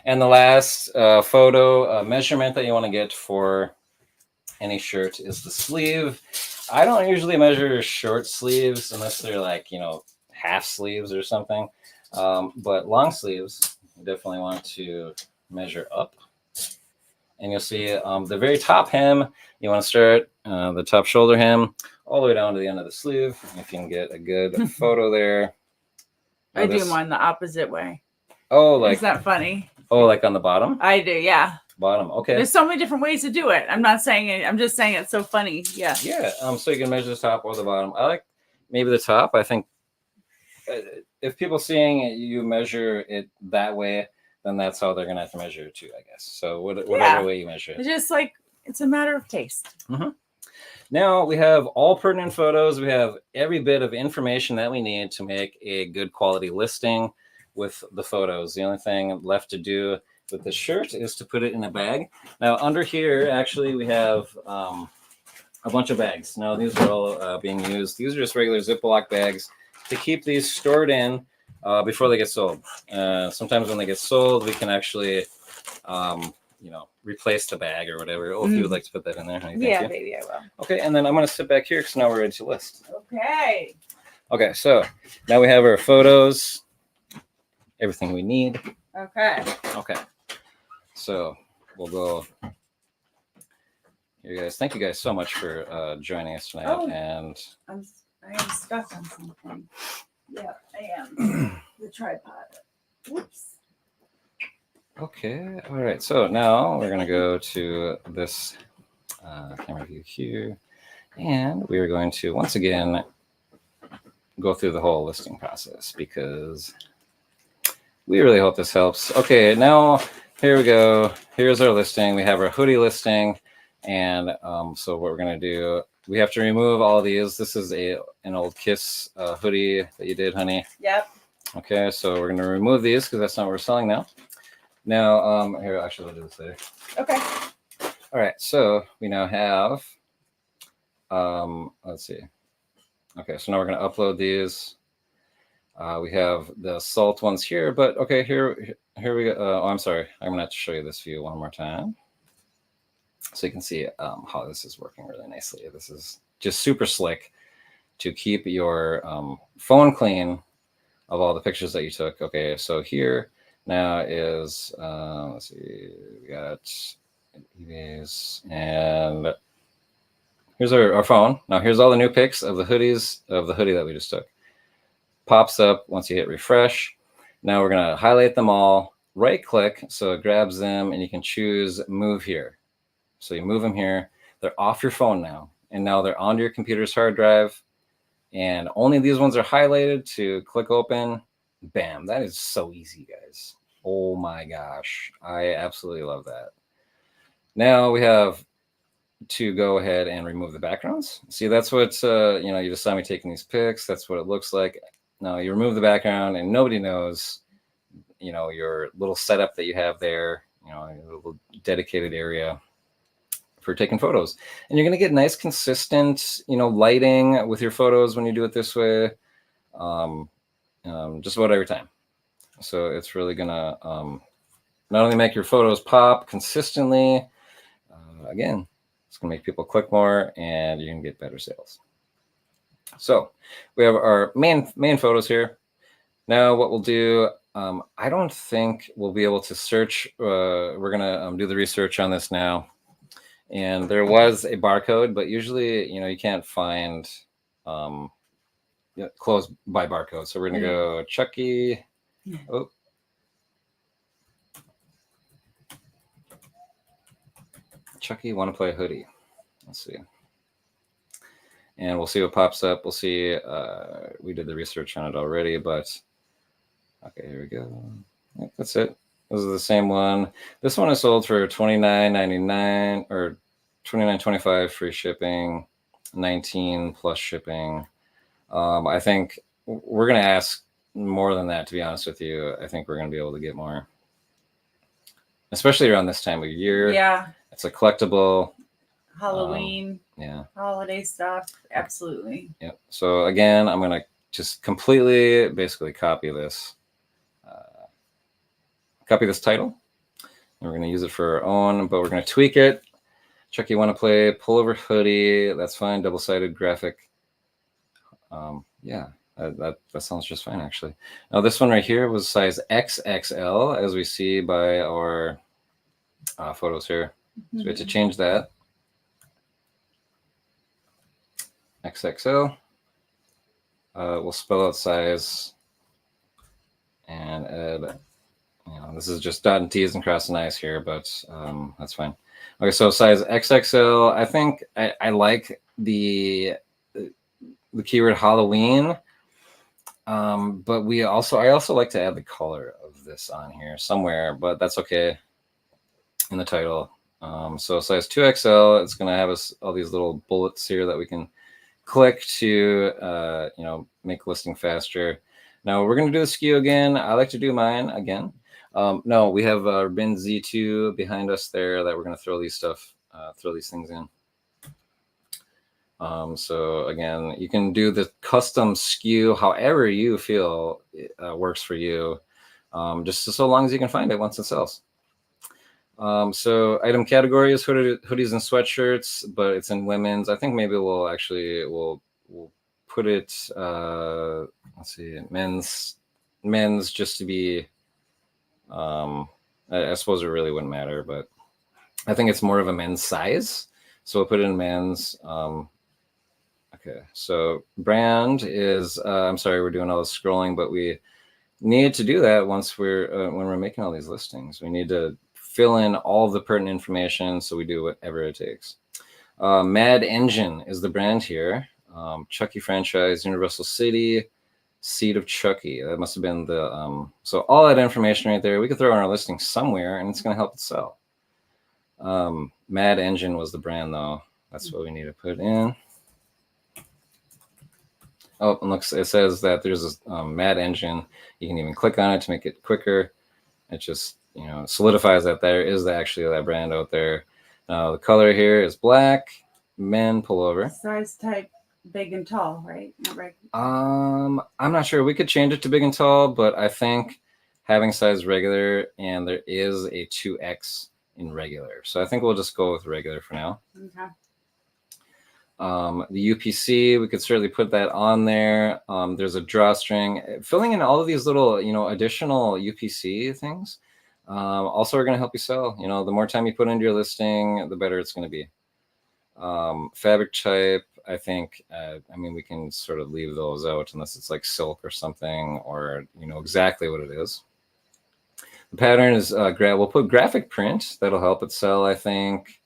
And the last photo measurement that you want to get for any shirt is the sleeve. I don't usually measure short sleeves unless they're like, half sleeves or something. But long sleeves, you definitely want to measure up. And you'll see the very top hem, you want to start the top shoulder hem all the way down to the end of the sleeve. If you can get a good photo there. I do mine the opposite way. Oh, like, is that funny? Oh, like on the bottom? I do, yeah. Bottom, okay. There's so many different ways to do it. I'm not saying it. I'm just saying it's so funny. Yeah. Yeah. So you can measure the top or the bottom. I like maybe the top. I think if people seeing it, you measure it that way, then that's how they're gonna have to measure it too, I guess. So whatever way you measure it. It's just like it's a matter of taste. Now we have all pertinent photos. We have every bit of information that we need to make a good quality listing with the photos. The only thing left to do with the shirt is to put it in a bag. Now under here, actually, we have a bunch of bags. Now these are all being used. These are just regular Ziploc bags to keep these stored in before they get sold. Sometimes when they get sold, we can actually, replace the bag or whatever. Oh, if you would like to put that in there, honey. Yeah, baby, I will. Okay, and then I'm going to sit back here because now we're ready to list. Okay. Okay, so now we have our photos, everything we need. Okay. Okay, so we'll go here, guys. Thank you guys so much for joining us tonight. Oh, and I am stuck on something. Yeah, I am. The tripod. Whoops. Okay, all right. So now we're going to go to this camera view here. And we are going to, once again, go through the whole listing process because we really hope this helps. Okay, now here we go. Here's our listing. We have our hoodie listing. And so what we're going to do, we have to remove all these. This is an old Kiss hoodie that you did, honey. Yep. Okay, so we're going to remove these because that's not what we're selling now. Now, here, actually, I'll do this later. Okay. All right, so we now have, let's see. Okay, so now we're going to upload these. We have the salt ones here, but okay, here we go. Oh, I'm sorry. I'm going to have to show you this view one more time. So you can see how this is working really nicely. This is just super slick to keep your phone clean of all the pictures that you took. Okay, so here now is, let's see, we got eBay's, and here's our phone. Now here's all the new pics of the hoodies, of the hoodie that we just took. Pops up once you hit refresh. Now we're gonna highlight them all, right click, so it grabs them, and you can choose move here. So you move them here, they're off your phone now, and now they're onto your computer's hard drive, and only these ones are highlighted to click open. Bam, that is so easy, guys. Oh my gosh, I absolutely love that. Now we have to go ahead and remove the backgrounds. See, that's what, you just saw me taking these pics. That's what it looks like. Now you remove the background and nobody knows, your little setup that you have there, your little dedicated area for taking photos. And you're going to get nice, consistent, lighting with your photos when you do it this way, just about every time. So it's really going to not only make your photos pop consistently, again, it's going to make people click more and you can get better sales. So we have our main photos here. Now what we'll do, I don't think we'll be able to search. We're going to do the research on this now. And there was a barcode, but usually, you can't find clothes by barcode. So we're going to go Chucky. Oh. Chucky want to play hoodie. Let's see. And we'll see what pops up. We'll see. We did the research on it already, but okay, here we go. Yep, that's it. This is the same one. This one is sold for $29.99 or $29.25 free shipping, $19 plus shipping. I think we're going to ask more than that, to be honest with you. I think we're going to be able to get more, especially around this time of year. Yeah. It's a collectible. Halloween. Yeah. Holiday stuff. Absolutely. Yep. So again, I'm going to just completely basically copy this title. And we're going to use it for our own, but we're going to tweak it. Chucky want to play pullover hoodie. That's fine. Double-sided graphic. Yeah, that sounds just fine, actually. Now this one right here was size XXL, as we see by our photos here. So we have to change that. XXL. We'll spell out size and add. This is just dot and T's and cross and I's here, but that's fine. Okay, so size XXL. I think I like the keyword Halloween, but I also like to add the color of this on here somewhere, but that's okay in the title. So size 2XL. It's going to have us all these little bullets here that we can click to make listing faster. Now we're going to do the SKU again. I like to do mine again. No, we have our bin Z2 behind us there that we're going to throw these things in. So again, you can do the custom SKU however you feel works for you, just so long as you can find it once it sells. So item category is hoodies and sweatshirts, but it's in women's. I think maybe we'll put it, let's see, men's just to be, I suppose it really wouldn't matter, but I think it's more of a men's size. So we'll put it in men's. Okay, so brand is, I'm sorry, we're doing all this scrolling, but we need to do that once when we're making all these listings. We need to fill in all the pertinent information, so we do whatever it takes. Mad Engine is the brand here. Chucky franchise, Universal City, Seed of Chucky. That must have been the so all that information right there we could throw on our listing somewhere, and it's going to help it sell. Mad Engine was the brand, though. That's what we need to put in. Oh, and looks, it says that there's a Mad Engine. You can even click on it to make it quicker. It just, you know, solidifies that there is actually that brand out there. The color here is black, men pullover. Size type big and tall, right? Not right. I'm not sure. We could change it to big and tall, but I think having size regular, and there is a 2X in regular. So I think we'll just go with regular for now. Okay. The UPC, we could certainly put that on there. There's a drawstring. Filling in all of these little, you know, additional UPC things also are going to help you sell. You know, the more time you put into your listing, the better it's going to be. Fabric type, I think, I mean, we can sort of leave those out unless it's like silk or something, or, you know, exactly what it is. The pattern is, we'll put graphic print. That'll help it sell, I think.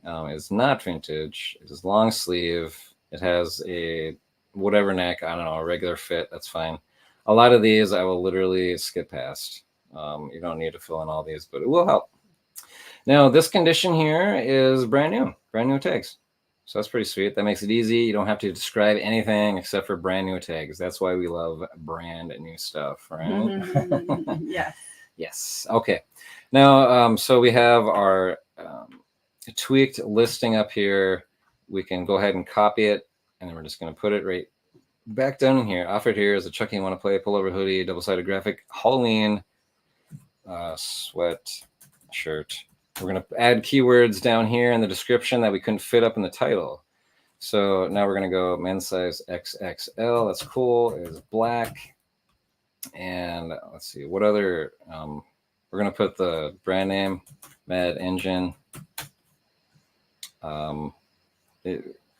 It's not vintage. It is long sleeve. It has a whatever neck. I don't know, a regular fit. That's fine. A lot of these I will literally skip past. You don't need to fill in all these, but it will help. Now, this condition here is brand new tags. So that's pretty sweet. That makes it easy. You don't have to describe anything except for brand new tags. That's why we love brand new stuff, right? Yes. Yes. Okay. Now, so we have our tweaked listing up here. We can go ahead and copy it, and then we're just going to put it right back down in here. Offered here is a Chucky Want to Play pullover hoodie, double-sided graphic Halloween sweat shirt. We're going to add keywords down here in the description that we couldn't fit up in the title. So now we're going to go men's size XXL. That's cool. It is black. And let's see, what other, we're going to put the brand name, Mad Engine.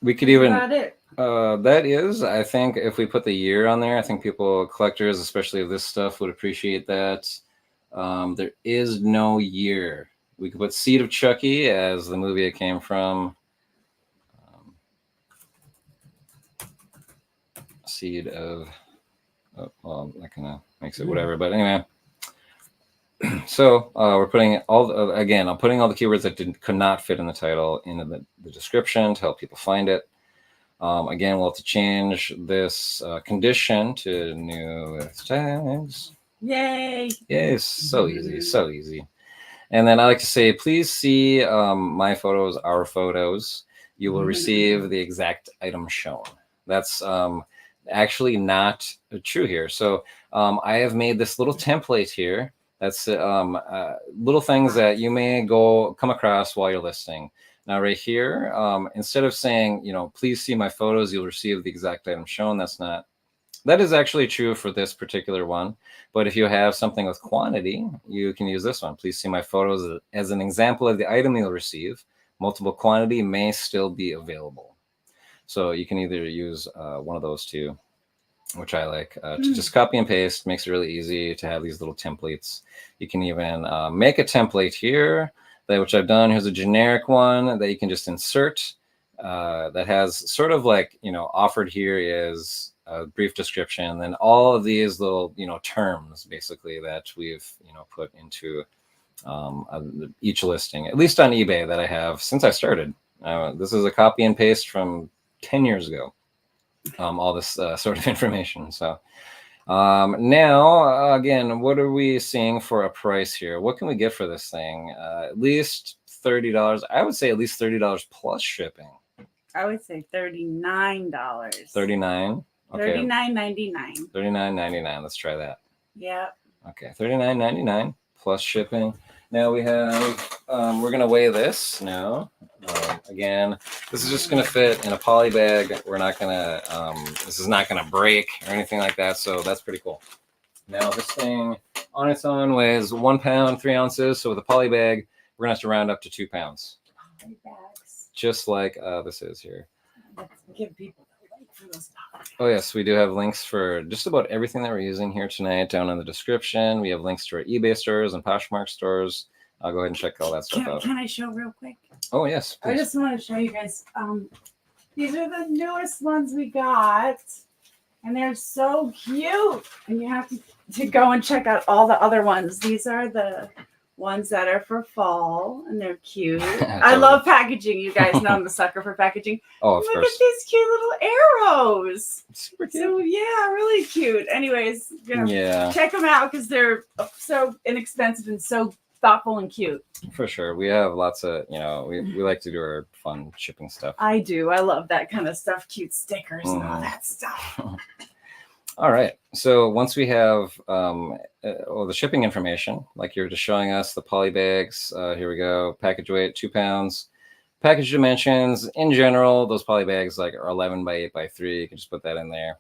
We could even, that is, I think if we put the year on there, I think people, collectors, especially of this stuff, would appreciate that. There is no year. We could put Seed of Chucky as the movie it came from. Seed of, oh, well, that kind of makes it whatever, but anyway. So we're putting again, I'm putting all the keywords that could not fit in the title into the description to help people find it. Again, we'll have to change this condition to new tags. Yay! Yes, so easy, so easy. And then I like to say, please see my photos, our photos. You will receive the exact item shown. That's actually not true here. So I have made this little template here. That's little things that you may come across while you're listing. Now, right here, instead of saying, you know, please see my photos, you'll receive the exact item shown. That is actually true for this particular one. But if you have something with quantity, you can use this one. Please see my photos as an example of the item you'll receive. Multiple quantity may still be available. So you can either use one of those two, which I like, to just copy and paste. Makes it really easy to have these little templates. You can even make a template here, which I've done. Here's a generic one that you can just insert that has sort of like, you know, offered here is a brief description, and then all of these little, you know, terms basically that we've, you know, put into each listing, at least on eBay that I have since I started. This is a copy and paste from 10 years ago. All this sort of information. So now, again, what are we seeing for a price here? What can we get for this thing? At least $30. I would say at least $30 plus shipping. I would say $39. $39. Okay. $39.99. $39.99. Let's try that. Yeah. Okay. $39.99 plus shipping. Now we have, we're going to weigh this now. Again, this is just going to fit in a poly bag. We're not going to, this is not going to break or anything like that. So that's pretty cool. Now this thing on its own weighs 1 pound, 3 ounces. So with a poly bag, we're going to have to round up to 2 pounds. Poly bags. Just like this is here. Let's give people a link for those poly bags. Oh yes, we do have links for just about everything that we're using here tonight down in the description. We have links to our eBay stores and Poshmark stores. I'll go ahead and check all that stuff out. Can I show real quick? Oh, yes. Please. I just want to show you guys These are the newest ones we got. And they're so cute. And you have to go and check out all the other ones. These are the ones that are for fall, and they're cute. I love packaging. You guys know I'm a sucker for packaging. Oh, of Look course. at these cute little arrows. Super cute. So yeah, really cute. Anyways, yeah, check them out because they're so inexpensive and so thoughtful and cute. For sure. We have lots of, we like to do our fun shipping stuff. I do. I love that kind of stuff. Cute stickers and all that stuff. All right. So once we have the shipping information, like you were just showing us, the poly bags, here we go. Package weight, 2 pounds. Package dimensions, in general, those poly bags like are 11 by 8 by 3. You can just put that in there.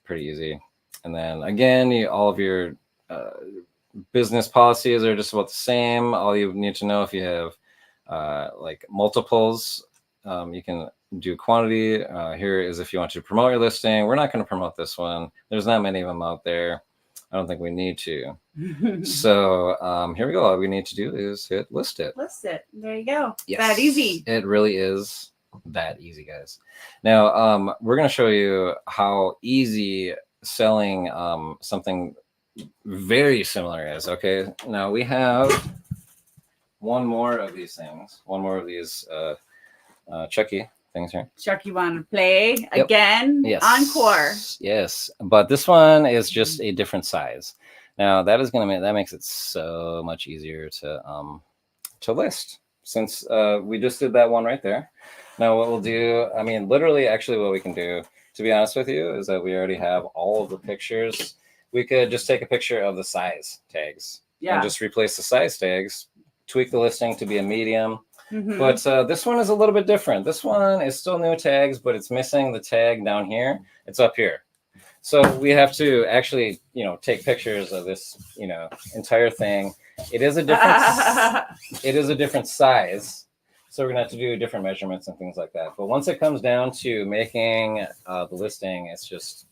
Pretty easy. And then again, all of your business policies are just about the same. All you need to know if you have like multiples, you can do quantity. Here is if you want to promote your listing. We're not going to promote this one. There's not many of them out there. I don't think we need to. So here we go. All we need to do is hit list it. List it. There you go. Yes. That easy. It really is that easy, guys. Now we're going to show you how easy selling something very similar is. Okay. Now we have one more of these things. One more of these Chucky things here. Chucky want to play again? Yes. Encore. Yes, but this one is just a different size. Now that is that makes it so much easier to list, since we just did that one right there. Now what we'll do, I mean, literally, actually, what we can do, to be honest with you, is that we already have all of the pictures. We could just take a picture of the size tags and just replace the size tags, tweak the listing to be a medium. But this one is a little bit different. This one is still new tags, but it's missing the tag down here. It's up here. So we have to actually, take pictures of this, entire thing. It is a different size. So we're gonna have to do different measurements and things like that. But once it comes down to making the listing, it's just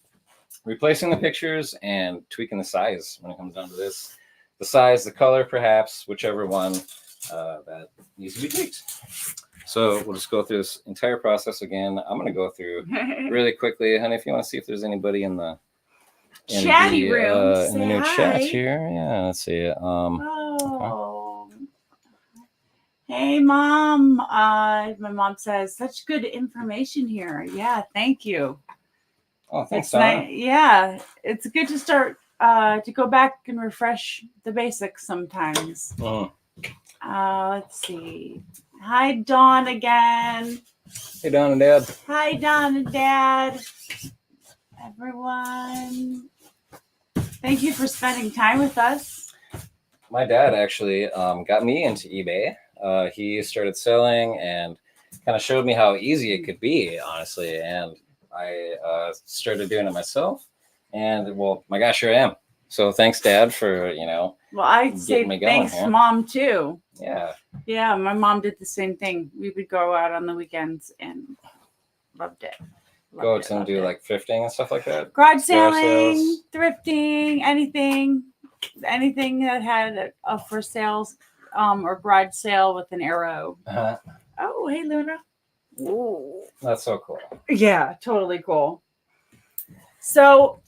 replacing the pictures and tweaking the size when it comes down to this. The size, the color, perhaps, whichever one that needs to be tweaked. So we'll just go through this entire process again. I'm going to go through really quickly. Honey, if you want to see if there's anybody in the chatty room, in the new chat here. Yeah, let's see. Okay. Hey, Mom. My mom says, such good information here. Yeah, thank you. Oh, thanks, Donna. Yeah, it's good to start to go back and refresh the basics sometimes. Let's see. Hi, Dawn again. Hey, Dawn and Dad. Hi, Dawn and Dad. Everyone. Thank you for spending time with us. My dad actually got me into eBay. He started selling and kind of showed me how easy it could be, honestly. And I started doing it myself. And, well, my gosh, here I am. So thanks, Dad, for, well, I'd say thanks, here. Mom, too. Yeah. Yeah, my mom did the same thing. We would go out on the weekends and loved it. Go out and do like thrifting and stuff like that? Garage selling, thrifting, anything that had a for sales or garage sale with an arrow. Oh, hey, Luna. Ooh. That's so cool. Yeah, totally cool. So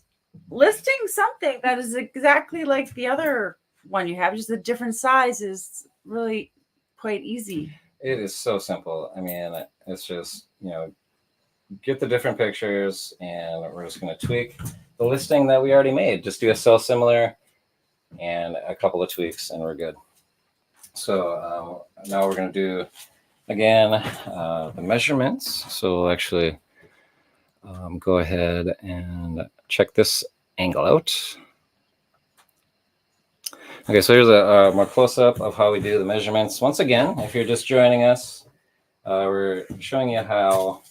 listing something that is exactly like the other one you have, just a different size, is really quite easy. It is so simple. I mean, it's just, get the different pictures and we're just going to tweak the listing that we already made. Just do a sell similar and a couple of tweaks and we're good. So now we're going to do, again, the measurements. So we'll actually go ahead and check this angle out. Okay, so here's a more close-up of how we do the measurements. Once again, if you're just joining us, we're showing you how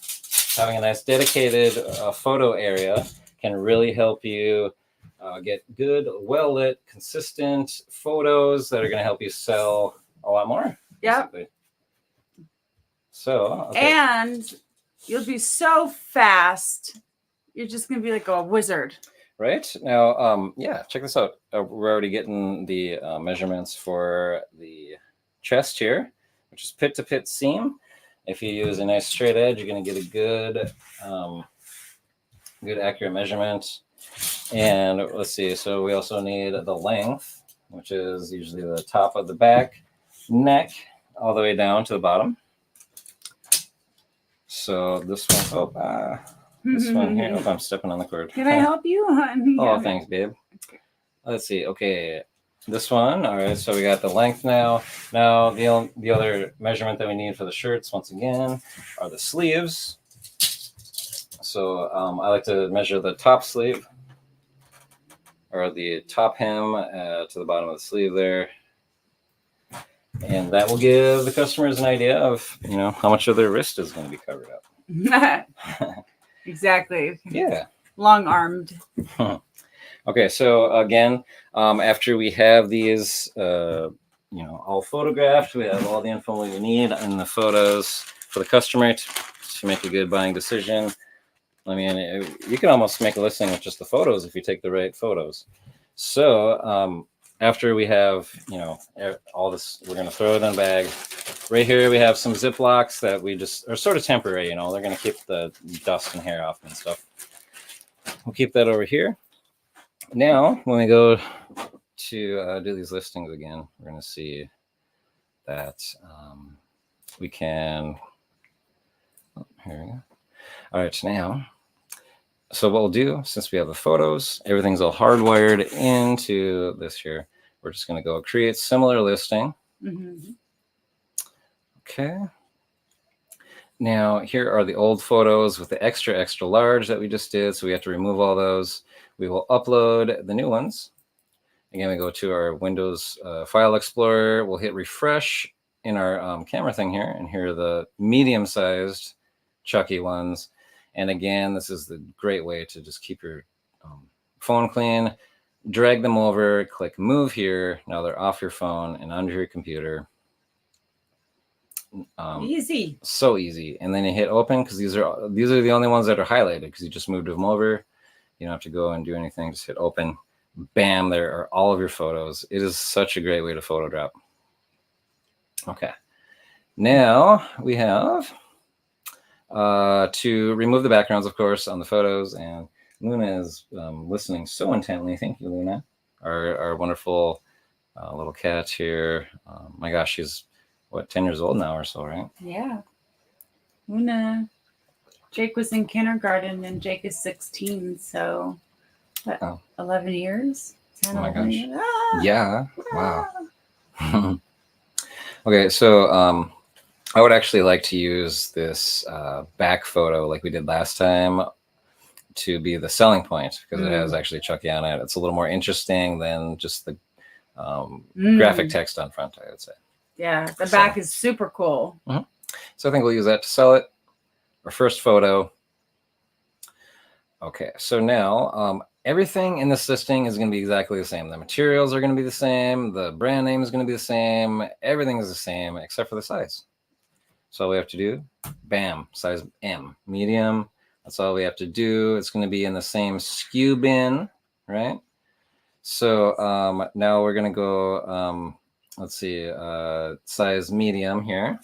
having a nice dedicated photo area can really help you get good, well-lit, consistent photos that are going to help you sell a lot more. Yeah. So, okay. And you'll be so fast. You're just going to be like a wizard. Right now, yeah, check this out. We're already getting the measurements for the chest here, which is pit to pit seam. If you use a nice straight edge, you're going to get a good accurate measurement. And let's see, so we also need the length, which is usually the top of the back neck all the way down to the bottom. So this one, this one here. Oh, I'm stepping on the cord. Can I help you, honey? Oh, thanks, babe. Let's see. Okay, this one. All right, so we got the length now. Now the other measurement that we need for the shirts, once again, are the sleeves. So I like to measure the top sleeve, or the top hem to the bottom of the sleeve there. And that will give the customers an idea of, how much of their wrist is going to be covered up. Exactly. Yeah. Long-armed. Okay, so again, after we have these, all photographed, we have all the info we need in the photos for the customer to make a good buying decision. I mean, you can almost make a listing with just the photos if you take the right photos. So after we have, all this, we're going to throw it in a bag. Right here, we have some Ziplocs that we just are sort of temporary, they're going to keep the dust and hair off and stuff. We'll keep that over here. Now, when we go to do these listings again, we're going to see that we can, here we go. All right, now, so what we'll do, since we have the photos, everything's all hardwired into this here. We're just going to go create similar listing. Mm-hmm. Okay. Now, here are the old photos with the extra large that we just did. So we have to remove all those. We will upload the new ones. Again, we go to our Windows File Explorer. We'll hit refresh in our camera thing here. And here are the medium-sized Chucky ones. And again, this is the great way to just keep your phone clean. Drag them over, click move here. Now they're off your phone and onto your computer. Easy. So easy. And then you hit open because these are the only ones that are highlighted because you just moved them over. You don't have to go and do anything. Just hit open. Bam, there are all of your photos. It is such a great way to photo drop. Okay. Now we have to remove the backgrounds, of course, on the photos. And Luna is listening so intently. Thank you, Luna. Our wonderful little cat here. My gosh, she's, 10 years old now or so, right? Yeah. Luna. Jake was in kindergarten and Jake is 16. So, 11 years? 10, oh my gosh. Years? Ah! Yeah. Wow. Okay, so I would actually like to use this back photo like we did last time to be the selling point because it has actually Chucky on it. It's a little more interesting than just the graphic text on front, I would say. Yeah, the back is super cool. Mm-hmm. So I think we'll use that to sell it. Our first photo. Okay, so now everything in this listing is going to be exactly the same. The materials are going to be the same. The brand name is going to be the same. Everything is the same except for the size. So all we have to do, bam, size M, medium. That's all we have to do. It's going to be in the same SKU bin, right? So now we're going to go, let's see, size medium here.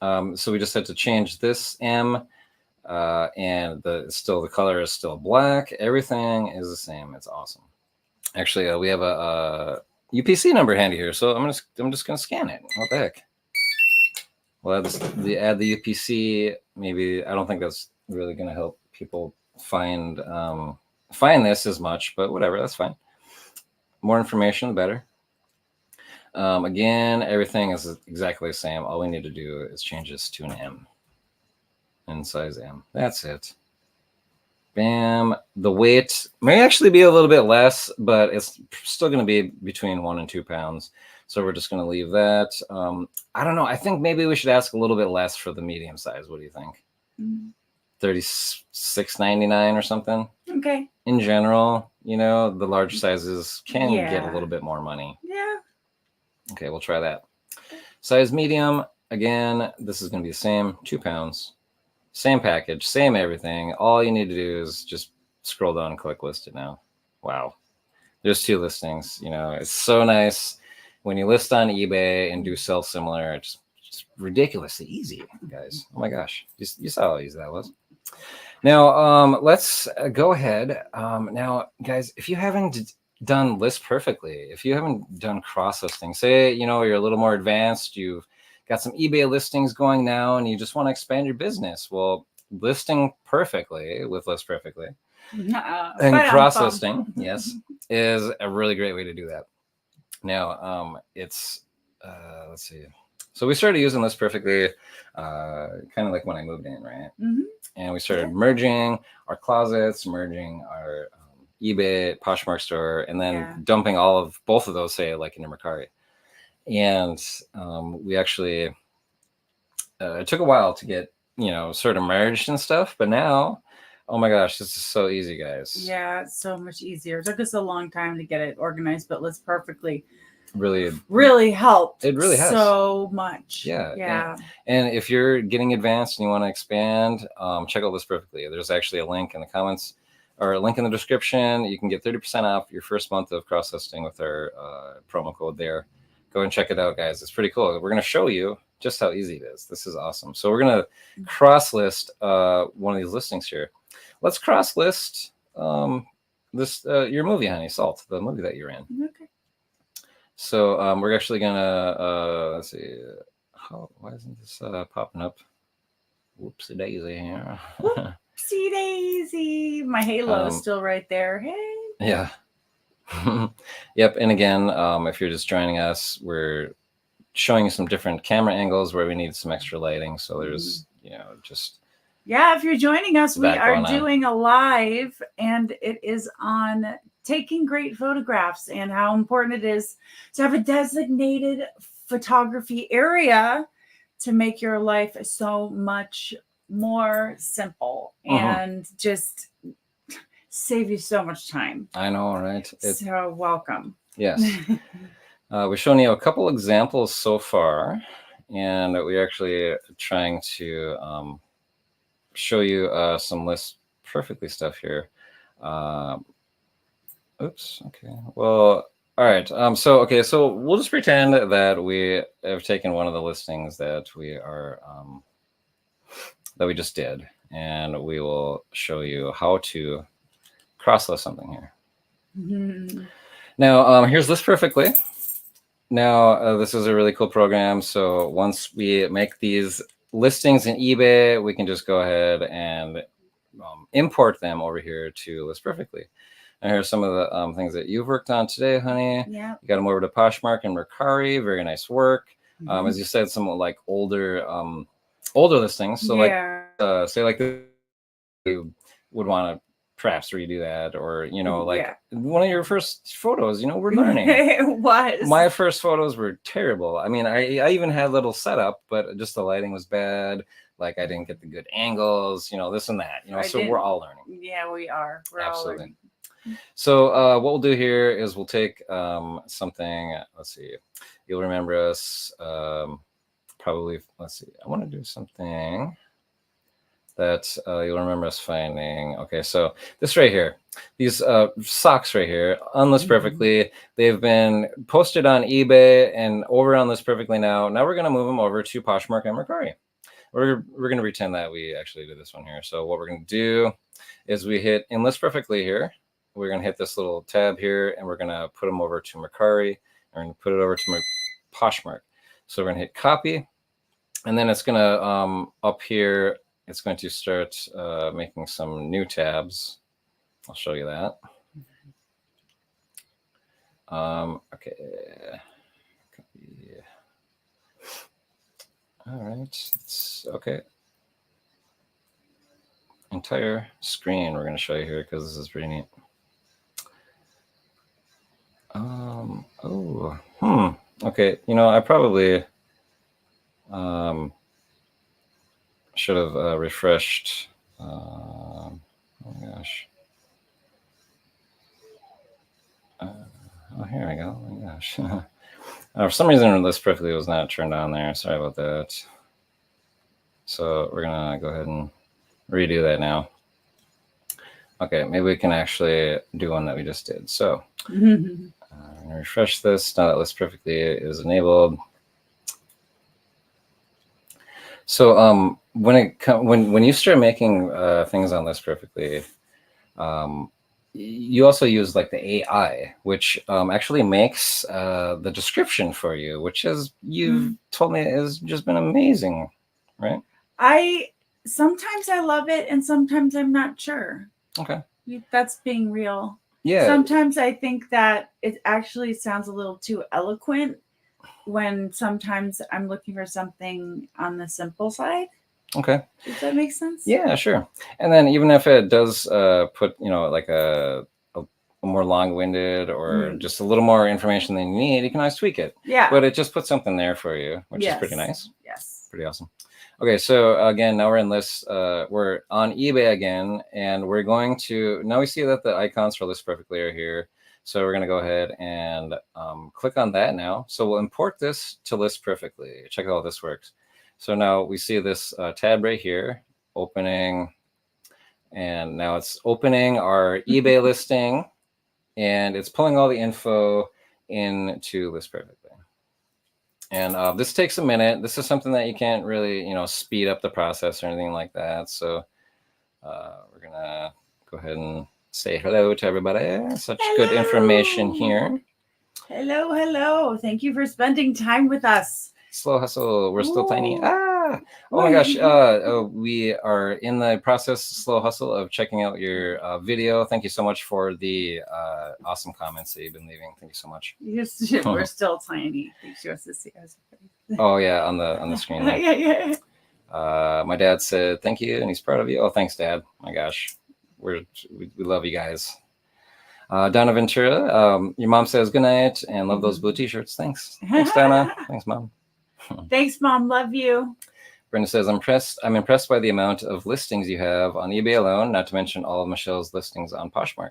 So we just had to change this M and the color is still black. Everything is the same. It's awesome. Actually, we have a UPC number handy here. So I'm just going to scan it. What the heck? We'll add the UPC. Maybe I don't think that's really going to help people find this as much, but whatever, that's fine. More information, the better. Again, everything is exactly the same. All we need to do is change this to an M in size M. That's it. Bam. The weight may actually be a little bit less, but it's still going to be between 1 and 2 pounds. So we're just going to leave that. I don't know. I think maybe we should ask a little bit less for the medium size. What do you think? $36.99 or something. Okay. In general, the large sizes can get a little bit more money. Yeah. Okay, we'll try that. Size medium. Again, this is going to be the same. 2 pounds. Same package. Same everything. All you need to do is just scroll down and click list it now. Wow. There's 2 listings. It's so nice when you list on eBay and do sell similar. It's It's ridiculously easy, guys. Oh my gosh, you saw how easy that was. Now, let's go ahead. Now, guys, if you haven't done list perfectly, if you haven't done cross listing, say, you're a little more advanced, you've got some eBay listings going now, and you just want to expand your business. Well, listing perfectly with List Perfectly and cross listing, yes, is a really great way to do that. Now, it's, let's see. So we started using List Perfectly kind of like when I moved in, right? And we started merging our closets, merging our eBay, Poshmark store, and then dumping both of those, say, like into Mercari. And we actually, it took a while to get, sort of merged and stuff, but now, oh my gosh, this is so easy, guys. Yeah, it's so much easier. It took us a long time to get it organized, but List Perfectly really helped. It really has so much. Yeah. And if you're getting advanced and you want to expand, check out List Perfectly. There's actually a link in the comments or a link in the description. You can get 30% off your first month of cross listing with our promo code there. Go and check it out, guys. It's pretty cool. We're going to show you just how easy it is. This is awesome. So we're going to cross list one of these listings here. Let's cross list your movie, honey, Salt, the movie that you're in. Okay. So we're actually gonna let's see. Why isn't this popping up? Whoopsie daisy here. Whoopsie daisy. My halo is still right there. Hey. Yeah. Yep. And again, if you're just joining us, we're showing you some different camera angles where we need some extra lighting. So there's, just. Yeah, if you're joining us, we are doing a live, and it is on taking great photographs and how important it is to have a designated photography area to make your life so much more simple and just save you so much time. I know, right? So welcome. Yes. We've shown you a couple examples so far, and we're actually trying to show you some List Perfectly stuff here. Oops. Okay. Well, all right. So we'll just pretend that we have taken one of the listings that we just did, and we will show you how to cross list something here. Now, here's List Perfectly. Now, this is a really cool program. So once we make these listings in eBay, we can just go ahead and import them over here to List Perfectly. And here's some of the things that you've worked on today, honey. Yeah. You got them over to Poshmark and Mercari. Very nice work. As you said, some like older listings. So like, say like you would want to perhaps redo that, or one of your first photos. We're learning. It was. My first photos were terrible. I mean, I even had a little setup, but just the lighting was bad. Like I didn't get the good angles. This and that. So we're all learning. Yeah, we are. We're all learning. So what we'll do here is we'll take something. Let's see. You'll remember us probably. Let's see. I want to do something that you'll remember us finding. Okay, so this right here, these socks right here, on List Perfectly, they've been posted on eBay and over on List Perfectly now. Now we're going to move them over to Poshmark and Mercari. We're going to pretend that we actually did this one here. So what we're going to do is we hit in List Perfectly here. We're going to hit this little tab here, and we're going to put them over to Mercari. And we're going to put it over to Poshmark. So we're going to hit copy, and then it's going to up here. It's going to start making some new tabs. I'll show you that. Okay. Copy. All right. It's okay. Entire screen we're going to show you here because this is pretty neat. Okay. I probably should have refreshed. Oh my gosh. Here we go. Oh my gosh. For some reason, List Perfectly was not turned on there. Sorry about that. So we're gonna go ahead and redo that now. Okay, maybe we can actually do one that we just did. So I'm gonna refresh this now that List Perfectly is enabled. So when you start making things on List Perfectly, you also use like the AI, which actually makes the description for you, which is you've told me has just been amazing, right? Sometimes I love it and sometimes I'm not sure. Okay. That's being real. Yeah. Sometimes I think that it actually sounds a little too eloquent when sometimes I'm looking for something on the simple side. Okay. Does that make sense? Yeah, sure. And then even if it does put, like a more long-winded or just a little more information than you need, you can always tweak it. Yeah. But it just puts something there for you, which is pretty nice. Yes. Pretty awesome. Okay, so again, now we're in List. We're on eBay again, and we're going to, now we see that the icons for List Perfectly are here. So we're going to go ahead and click on that now. So we'll import this to List Perfectly. Check out how this works. So now we see this tab right here, opening, and now it's opening our eBay listing, and it's pulling all the info into List Perfectly. And this takes a minute. This is something that you can't really, speed up the process or anything like that. So we're going to go ahead and say hello to everybody. Such good information here. Hello, hello. Thank you for spending time with us. Slow hustle. We're still tiny. Oh my gosh. We are in the process, Slow Hustle, of checking out your video. Thank you so much for the awesome comments that you've been leaving. Thank you so much. We're still tiny. She wants to see us. Oh yeah, on the screen. Yeah. My dad said thank you, and he's proud of you. Oh, thanks, Dad. My gosh, we love you guys. Donna Ventura, your mom says good night and love those blue t-shirts. Thanks, Donna. Thanks, Mom. Thanks, Mom. Love you. Brenda says, I'm impressed by the amount of listings you have on eBay alone, not to mention all of Michelle's listings on Poshmark.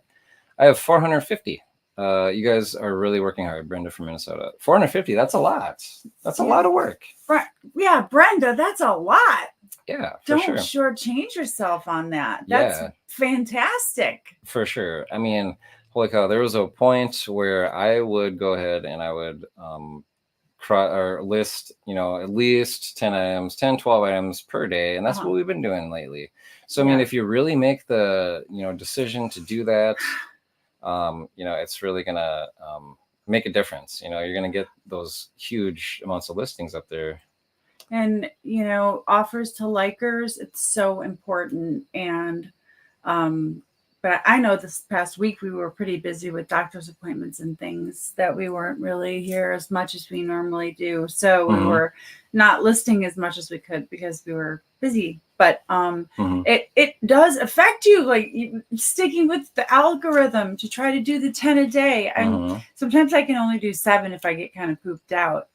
I have 450. You guys are really working hard, Brenda from Minnesota. 450, that's a lot. That's a lot of work. Yeah, Brenda, that's a lot. Yeah, for Don't sure. shortchange yourself on that. That's fantastic. For sure. I mean, holy cow, there was a point where I would go ahead and I would or list, at least 10 items, 10, 12 items per day. And that's what we've been doing lately. So, I mean, if you really make the, decision to do that, it's really going to make a difference. You're going to get those huge amounts of listings up there. And, offers to likers, it's so important. And, but I know this past week we were pretty busy with doctor's appointments and things that we weren't really here as much as we normally do. So we were not listing as much as we could because we were busy. But it does affect you, like sticking with the algorithm to try to do the 10 a day. And sometimes I can only do 7 if I get kind of pooped out.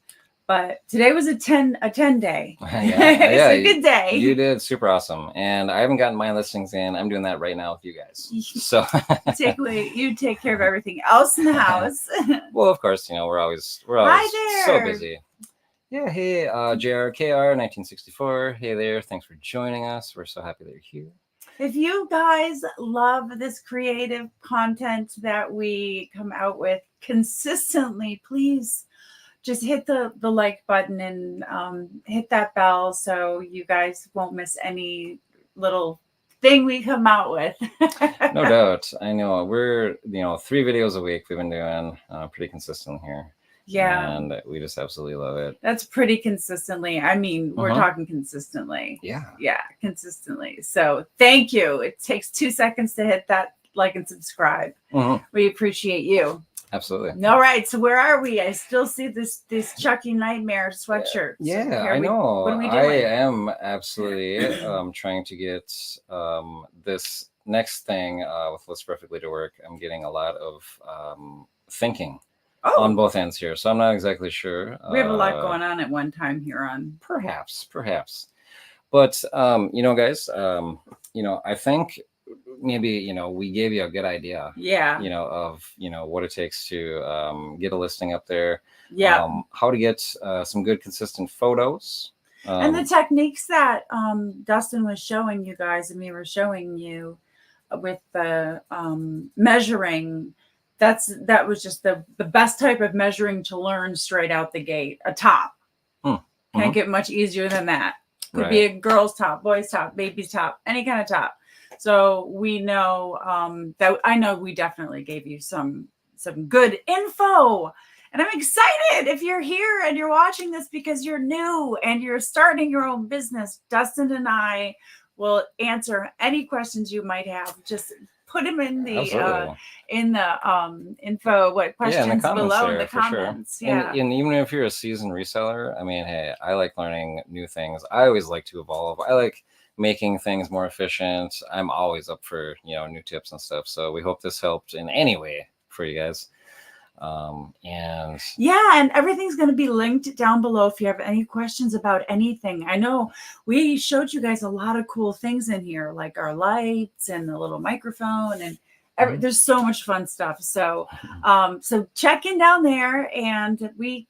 But today was a 10 day. It's a good day. You did super awesome. And I haven't gotten my listings in. I'm doing that right now with you guys. So you take care of everything else in the house. Well, of course, we're always so busy. Yeah, hey, JRKR 1964. Hey there. Thanks for joining us. We're so happy that you're here. If you guys love this creative content that we come out with consistently, please just hit the like button and hit that bell so you guys won't miss any little thing we come out with. No doubt. I know we're 3 videos a week we've been doing pretty consistently here. Yeah. And we just absolutely love it. That's pretty consistently. I mean, we're talking consistently. Yeah. Yeah, consistently. So thank you. It takes 2 seconds to hit that like and subscribe. We appreciate you. Absolutely. All right. So where are we? I still see this Chucky Nightmare sweatshirt. Yeah, I know. What are we doing? I am absolutely trying to get this next thing with List Perfectly to work. I'm getting a lot of thinking on both ends here. So I'm not exactly sure. We have a lot going on at one time here on. Perhaps. But, guys, I think maybe we gave you a good idea of what it takes to get a listing up there, how to get some good consistent photos, and the techniques that Dustin was showing you guys and we were showing you with the measuring. That was just the best type of measuring to learn straight out the gate. A top can't get much easier than that. Could be a girl's top, boy's top, baby's top, any kind of top. So we know that I know we definitely gave you some good info. And I'm excited if you're here and you're watching this because you're new and you're starting your own business. Dustin and I will answer any questions you might have. Just put them in the info, questions below in the comments. Sure. Yeah. And even if you're a seasoned reseller, I mean, hey, I like learning new things. I always like to evolve. I like making things more efficient. I'm always up for, new tips and stuff. So we hope this helped in any way for you guys. And everything's going to be linked down below if you have any questions about anything. I know we showed you guys a lot of cool things in here, like our lights and the little microphone, and there's so much fun stuff. So so check in down there, and we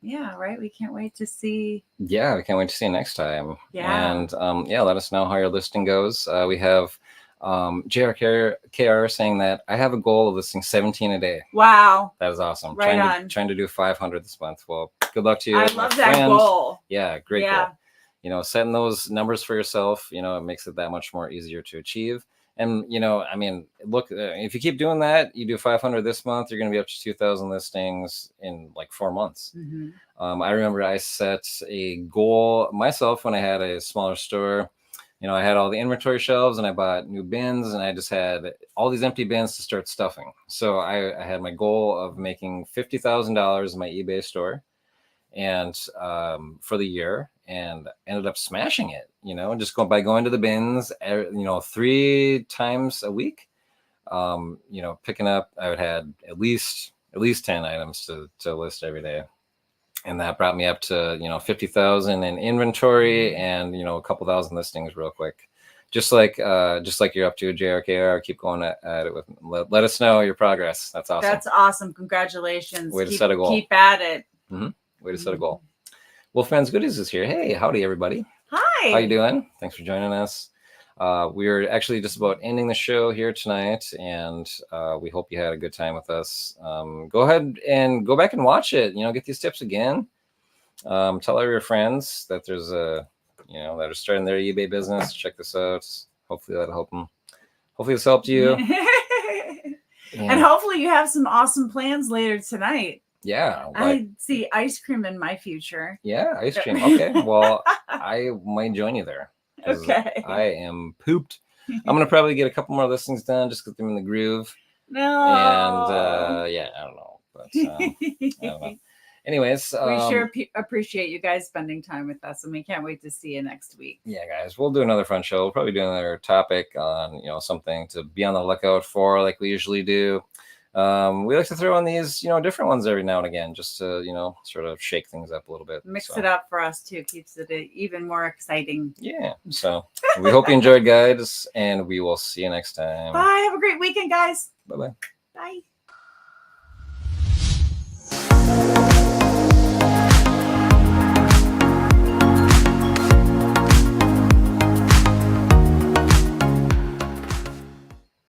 can't wait to see. Yeah, we can't wait to see you next time. Yeah. And let us know how your listing goes. We have JRKR saying that I have a goal of listing 17 a day. Wow. That is awesome. Right trying to do 500 this month. Well, good luck to you. I love that goal. Yeah, great goal. Setting those numbers for yourself, it makes it that much more easier to achieve. And, I mean, look, if you keep doing that, you do 500 this month, you're going to be up to 2,000 listings in like 4 months. Mm-hmm. I remember I set a goal myself when I had a smaller store. I had all the inventory shelves and I bought new bins and I just had all these empty bins to start stuffing. So I had my goal of making $50,000 in my eBay store and for the year, and ended up smashing it, just going to the bins, 3 times a week, picking up, I would had at least 10 items to list every day. And that brought me up to, 50,000 in inventory and, a couple thousand listings real quick. Just like you're up to, JRKR, keep going at it with, let us know your progress. That's awesome. That's awesome. Congratulations. Way to set a goal. Keep at it. Mm-hmm. Way to set a goal. Well, Fans Goodies is here. Hey, howdy, everybody. Hi. How you doing? Thanks for joining us. We're actually just about ending the show here tonight, and we hope you had a good time with us. Go ahead and go back and watch it. Get these tips again. Tell all your friends that there's that are starting their eBay business. Check this out. Hopefully that'll help them. Hopefully this helped you. And hopefully you have some awesome plans later tonight. Yeah. I see ice cream in my future. Yeah, ice cream. Okay. Well, I might join you there. Okay. I am pooped. I'm going to probably get a couple more listings done, just get them in the groove. No. And I don't know. But I don't know. Anyways. We sure appreciate you guys spending time with us, and we can't wait to see you next week. Yeah, guys. We'll do another fun show. We'll probably do another topic on, something to be on the lookout for like we usually do. We like to throw in these, different ones every now and again, just to, sort of shake things up a little bit. Mix it up for us too. Keeps it even more exciting. Yeah. So we hope you enjoyed, guys, and we will see you next time. Bye. Have a great weekend, guys. Bye-bye.